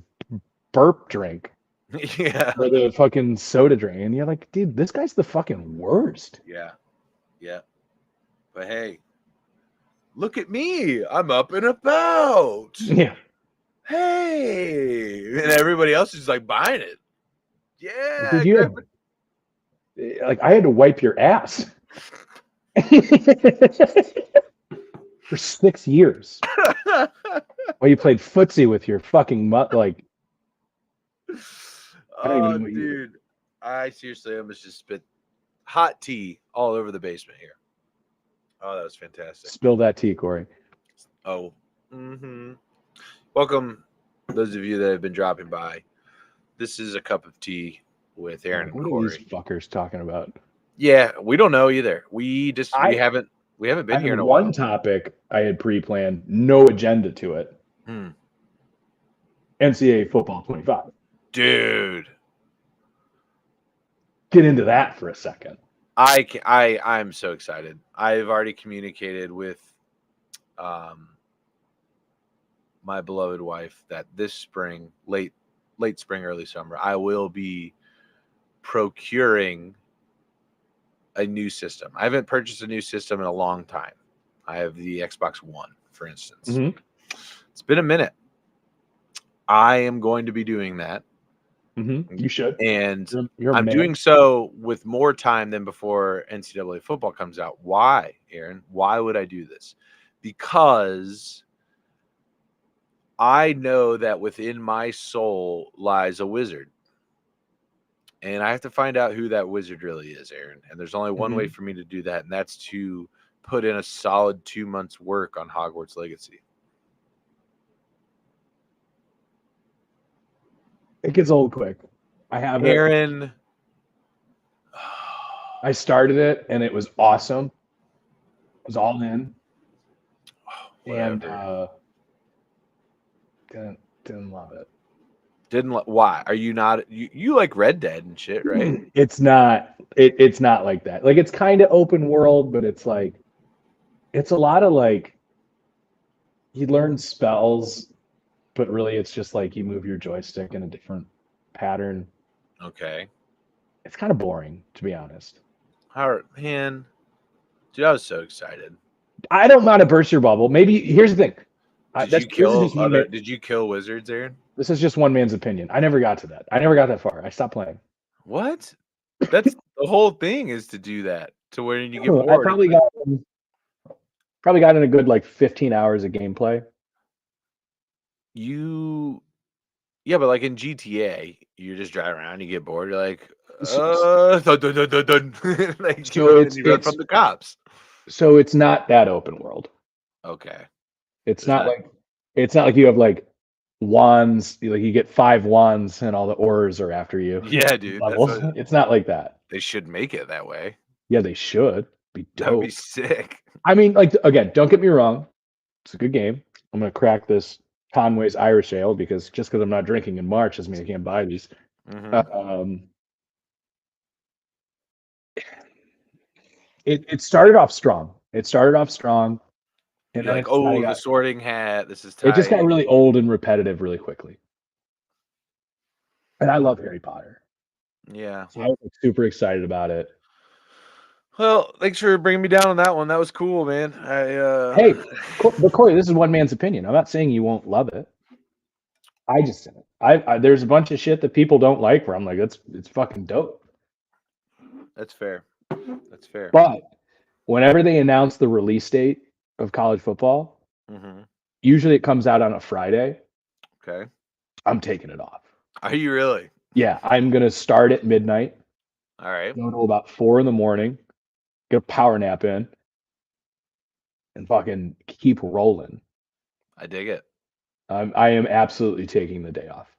burp drink. Yeah. Or the fucking soda drink. And you're like, dude, this guy's the fucking worst. Yeah. But hey, look at me. I'm up and about. Yeah. Hey. And everybody else is like buying it. Yeah. I had to wipe your ass. For 6 years. Well, you played footsie with your fucking like. Oh, dude. I seriously almost just spit hot tea all over the basement here. Oh, that was fantastic. Spill that tea, Corey. Oh. Welcome, those of you that have been dropping by. This is a cup of tea with Aaron and Corey. What are these fuckers talking about? Yeah, we don't know either. We haven't been here in a while. One topic I had pre-planned, no agenda to it. NCAA football 25. Dude, get into that for a second. I'm so excited. I've already communicated with my beloved wife that this spring, late spring, early summer, I will be procuring a new system. I haven't purchased a new system in a long time. I have the Xbox One, for instance. It's been a minute. I am going to be doing that. You should. And I'm doing so with more time than before NCAA football comes out. Why, Aaron? Why would I do this? Because I know that within my soul lies a wizard. And I have to find out who that wizard really is, Aaron. And there's only one way for me to do that, and that's to put in a solid 2 months' work on Hogwarts Legacy. It gets old quick. I have Aaron. it. I started it, and it was awesome. It was all in. And didn't love it. Why? Are you not you like Red Dead and shit, right? It's not like that. Like it's kind of open world, but it's like it's a lot of like he learns spells, but really it's just like you move your joystick in a different pattern. Okay. It's kind of boring, to be honest. Man, dude, I was so excited. I don't want to burst your bubble. Maybe here's the thing. Did you kill wizards, Aaron? This is just one man's opinion. I never got to that. I never got that far. I stopped playing. What? That's the whole thing is to do that to where you get I bored. probably got in a good like 15 hours of gameplay. Yeah, but like in GTA, you're just driving around, you get bored, you're like, dun, dun, dun, dun, dun. Like, So and you run from the cops. So it's not that open world. Okay. It's not like you have like wands, like you get 5 wands and all the ores are after you. Yeah, dude. It's not like that. They should make it that way. Yeah, they should. Be dope. That'd be sick. I mean, like, again, don't get me wrong. It's a good game. I'm gonna crack this Conway's Irish Ale because just because I'm not drinking in March doesn't mean I can't buy these. It started off strong. And you're like, the Sorting Hat. This is tight. It just got really old and repetitive really quickly. And I love Harry Potter. Yeah. So I was super excited about it. Well, thanks for bringing me down on that one. That was cool, man. Hey, but Corey, this is one man's opinion. I'm not saying you won't love it. I just said it. There's a bunch of shit that people don't like where I'm like, it's fucking dope. That's fair. That's fair. But whenever they announce the release date of college football, usually it comes out on a Friday. Okay. I'm taking it off. Are you really? Yeah, I'm gonna start at midnight. All right. Go till about 4 a.m. Get a power nap in, and fucking keep rolling. I dig it. I am absolutely taking the day off.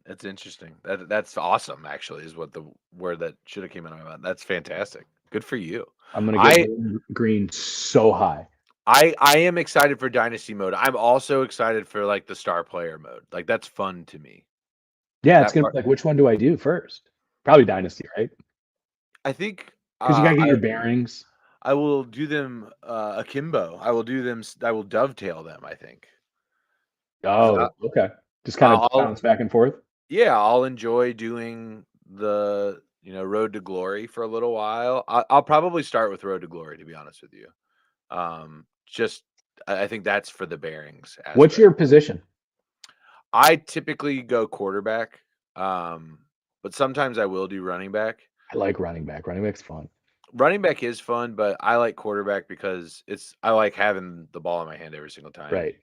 That's interesting. That's awesome. Actually, is what the word that should have came out of my mouth. That's fantastic. Good for you. I'm gonna get green so high. I am excited for Dynasty mode. I'm also excited for like the star player mode. Like that's fun to me. Yeah, it's gonna be like, which one do I do first? Probably Dynasty, right? I think because you gotta get your bearings. I will do them akimbo. I will dovetail them, I think. Oh, okay. Just kind of bounce back and forth. Yeah, I'll enjoy doing the Road to Glory for a little while. I'll probably start with Road to Glory, to be honest with you. I think that's for the bearings. What's your position? I typically go quarterback, but sometimes I will do running back. I like running back. Running back's fun. Running back is fun, but I like quarterback because I like having the ball in my hand every single time. Right.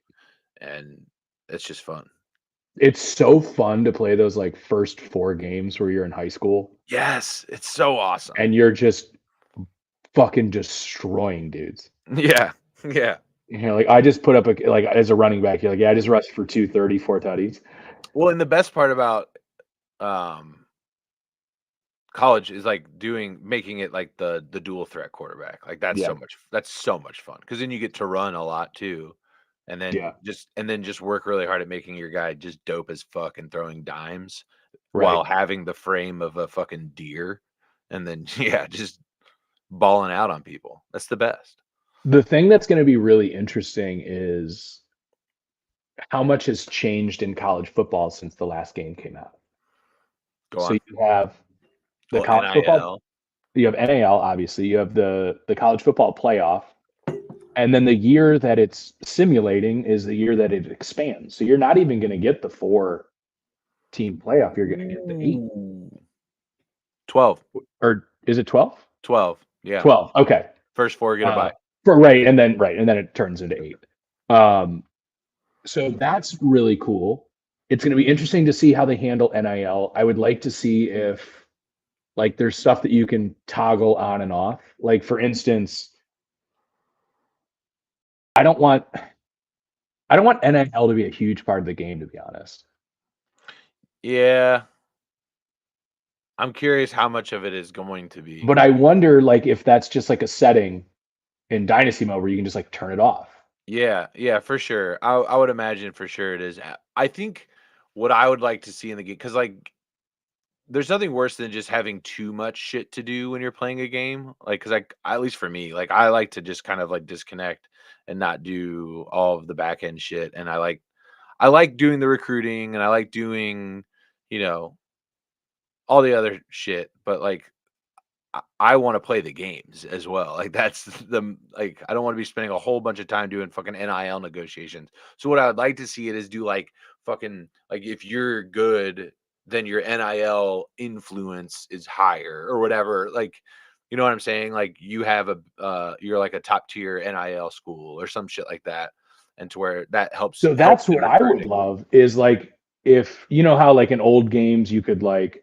And it's just fun. It's so fun to play those like first 4 games where you're in high school. Yes, it's so awesome. And you're just fucking destroying dudes. Yeah. Yeah. Like I just put up as a running back, you're like, yeah, I just rushed for 230, 4 tutties. Well, and the best part about college is like making it like the dual threat quarterback. Like that's so much fun because then you get to run a lot too, and then just work really hard at making your guy just dope as fuck and throwing dimes while having the frame of a fucking deer, and then just balling out on people. That's the best. The thing that's going to be really interesting is how much has changed in college football since the last game came out. So you have the college football, you have NAL, obviously, you have the college football playoff, and then the year that it's simulating is the year that it expands. So you're not even going to get the 4-team playoff. You're going to get the 8. 12. Or is it 12? 12. Yeah. 12. Okay. First 4 get a bye. And then it turns into 8. So that's really cool. It's going to be interesting to see how they handle NIL. I would like to see if like there's stuff that you can toggle on and off. Like for instance, I don't want NIL to be a huge part of the game, to be honest. Yeah. I'm curious how much of it is going to be. But I wonder like if that's just like a setting in Dynasty mode where you can just like turn it off. Yeah, for sure. I would imagine for sure it is. I think what I would like to see in the game, because like there's nothing worse than just having too much shit to do when you're playing a game. Like, cause at least for me, like I like to just kind of like disconnect and not do all of the back end shit. And I like doing the recruiting and I like doing, you know, all the other shit, but like I want to play the games as well. Like that's the like I don't want to be spending a whole bunch of time doing fucking NIL negotiations. So what I would like to see it is do like fucking like if you're good, then your NIL influence is higher or whatever. Like you know what I'm saying? Like you have you're like a top tier NIL school or some shit like that. And to where that helps So helps that's in what I would recruiting. love is like if you know how like in old games you could like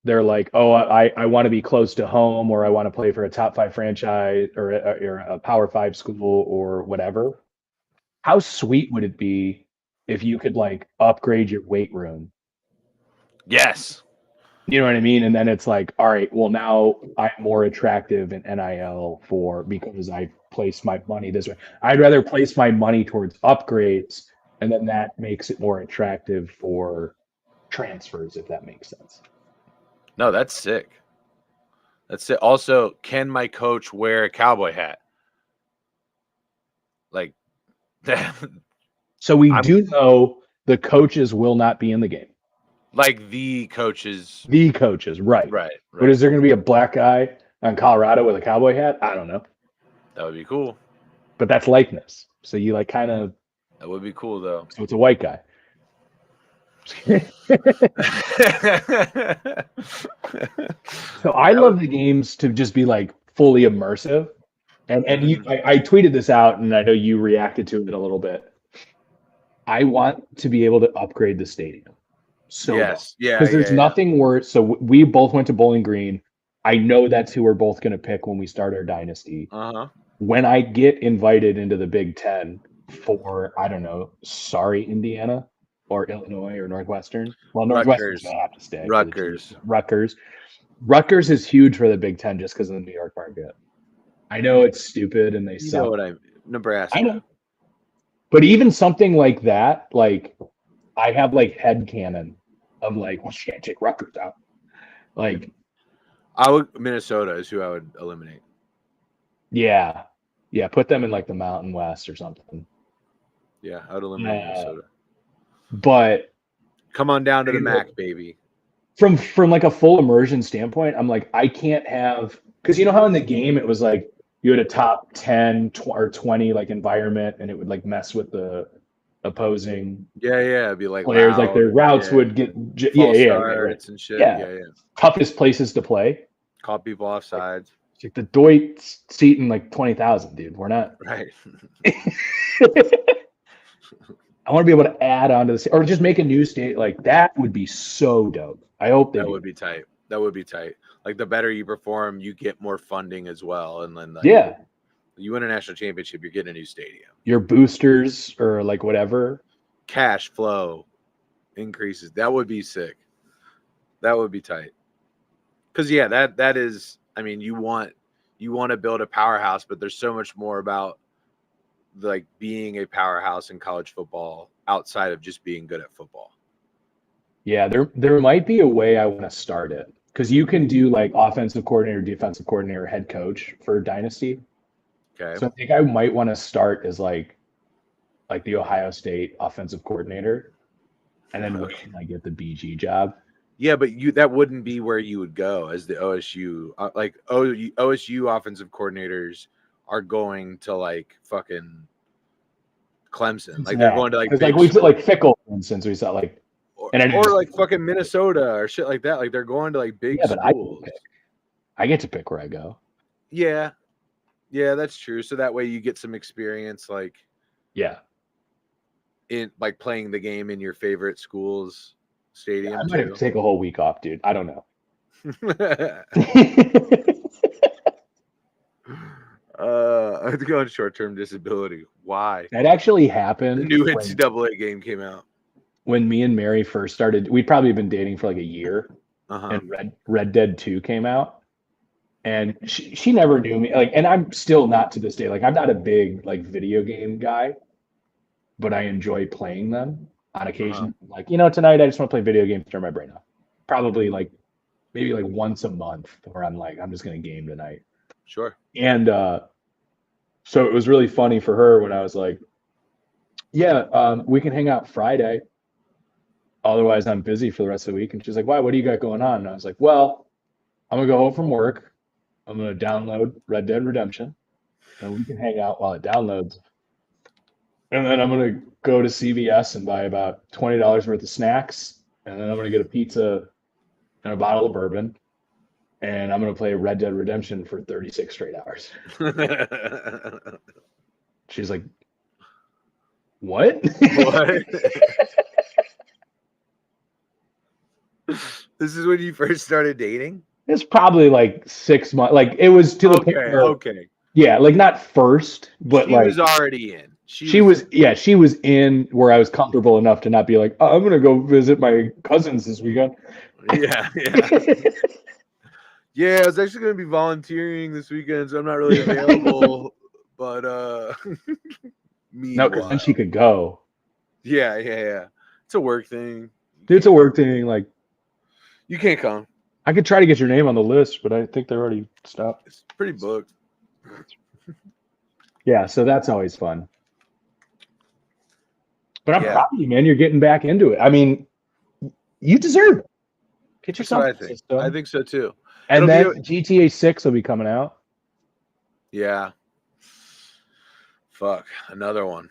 they're like, oh, I want to be close to home or I want to play for a top five franchise or a power five school or whatever. How sweet would it be if you could like upgrade your weight room? Yes. You know what I mean? And then it's like, all right, well, now I'm more attractive in NIL for because I place my money this way. I'd rather place my money towards upgrades, and then that makes it more attractive for transfers, if that makes sense. No, that's sick. That's it. Also, can my coach wear a cowboy hat? Like that So we I'm do know the coaches will not be in the game. like the coaches. The coaches, right. Right, But right. is there going to be a black guy on Colorado with a cowboy hat? I don't know. That would be cool. But that's likeness. So you like kind of, That would be cool though. so it's a white guy. So I That would love the games to just be like fully immersive. And mhm. I tweeted this out, and I know you reacted to it a little bit. I want to be able to upgrade the stadium so bad Yes. Yeah, because there's yeah, yeah. nothing worse. So we both went to Bowling Green. I know that's who we're both going to pick when we start our dynasty. Uh-huh. When I get invited into the Big Ten for I don't know, sorry Indiana or Illinois or Northwestern. Well, Northwestern's Rutgers. going to have to stay for the Chiefs. Rutgers. Rutgers. Rutgers is huge for the Big Ten just because of the New York market. I know it's stupid and they You know suck. what I Nebraska. know. But even something like that, like I have like head canon of like, well, she can't take Rutgers out. Like, Minnesota is who I would eliminate. yeah. Yeah, put them in like the Mountain West or something. Yeah, I would eliminate Minnesota. But Come on down to the MAC, baby. from like a full immersion standpoint, I'm like, I can't have because you know how in the game it was like you had a top 10 or 20 like environment and it would like mess with the opposing Yeah, yeah. It'd be like players, like loud. their routes Yeah. would get False right. starts and shit. Yeah. Yeah, yeah. Toughest places to play. Call people off sides. Like the Detroit seating like 20,000, dude. We're not. Right. I want to be able to add on to this or just make a new state. Like that would be so dope. I hope they That do. would be tight. That would be tight. Like the better you perform, you get more funding as well. And then like Yeah. you win a national championship, you're getting a new stadium. Your boosters or like whatever. Cash flow increases. That would be sick. That would be tight. Cause yeah, that is I mean, you want to build a powerhouse, but there's so much more about like being a powerhouse in college football outside of just being good at football. Yeah, there might be a way I want to start it because you can do like offensive coordinator, defensive coordinator, head coach for Dynasty. Okay. So I think I might want to start as like the Ohio State offensive coordinator, and then wait till I get the BG job. Yeah, but that wouldn't be where you would go as the OSU OSU offensive coordinators are going to like fucking Clemson. Like they're going to like because big like we saw schools. like Fickle, for instance, we saw like or like fucking Minnesota or shit like that. Like they're going to like big schools. I get to pick where I go. Yeah. Yeah, that's true. So that way you get some experience like Yeah. in like playing the game in your favorite school's stadium. I might have to take a whole week off, dude. I don't know. I have to go on short-term disability. Why? That actually happened. The new NCAA game came out. When me and Mary first started, we'd probably been dating for like a year, and Red Dead 2 came out, and she never knew me. Like, and I'm still not to this day. Like, I'm not a big like video game guy, but I enjoy playing them on occasion. Like, tonight I just want to play video games to turn my brain off. probably like maybe like once a month where I'm like, I'm just gonna game tonight. Sure. And so it was really funny for her when I was like, yeah, we can hang out Friday. Otherwise, I'm busy for the rest of the week. And she's like, why? What do you got going on? And I was like, well, I'm gonna go home from work. I'm gonna download Red Dead Redemption, and we can hang out while it downloads. And then I'm gonna go to CVS and buy about $20 worth of snacks, and then I'm gonna get a pizza and a bottle of bourbon, and I'm gonna play Red Dead Redemption for 36 straight hours. She's like, what? What? This is when you first started dating? It's probably like 6 months. Like it was to the point where, Okay. yeah, like not first, but She like was already in. she was in where I was comfortable enough to not be like, oh, I'm gonna go visit my cousins this weekend. Yeah. Yeah, I was actually gonna be volunteering this weekend, so I'm not really available. But No, because then she could go. Yeah. It's a work thing. Dude, it's a work thing. Like You can't come. I could try to get your name on the list, but I think they're already stopped. It's pretty booked. Yeah, so that's always fun. But I'm Yeah. proud of you, man. You're getting back into it. I mean, you deserve it. Get That's yourself what I a think. system. I think so too. And It'll then GTA 6 will be coming out. Yeah. Fuck. Another one.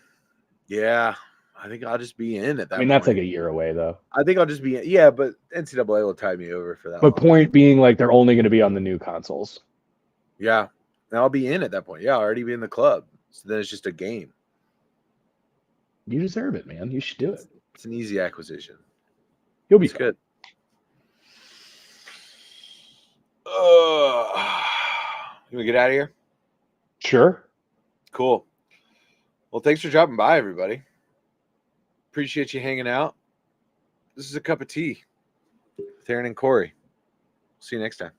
Yeah. I think I'll just be in at that I mean, that's point. like a year away, though. I think I'll just be in. Yeah, but NCAA will tie me over for that. But long. point being, like, they're only going to be on the new consoles. Yeah. And I'll be in at that point. Yeah, I'll already be in the club. So then it's just a game. You deserve it, man. You should do it. It's an easy acquisition. You'll be It's good. You want to get out of here? Sure. Cool. Well, thanks for dropping by, everybody. Appreciate you hanging out. This is a cup of tea with Aaron and Corey. See you next time.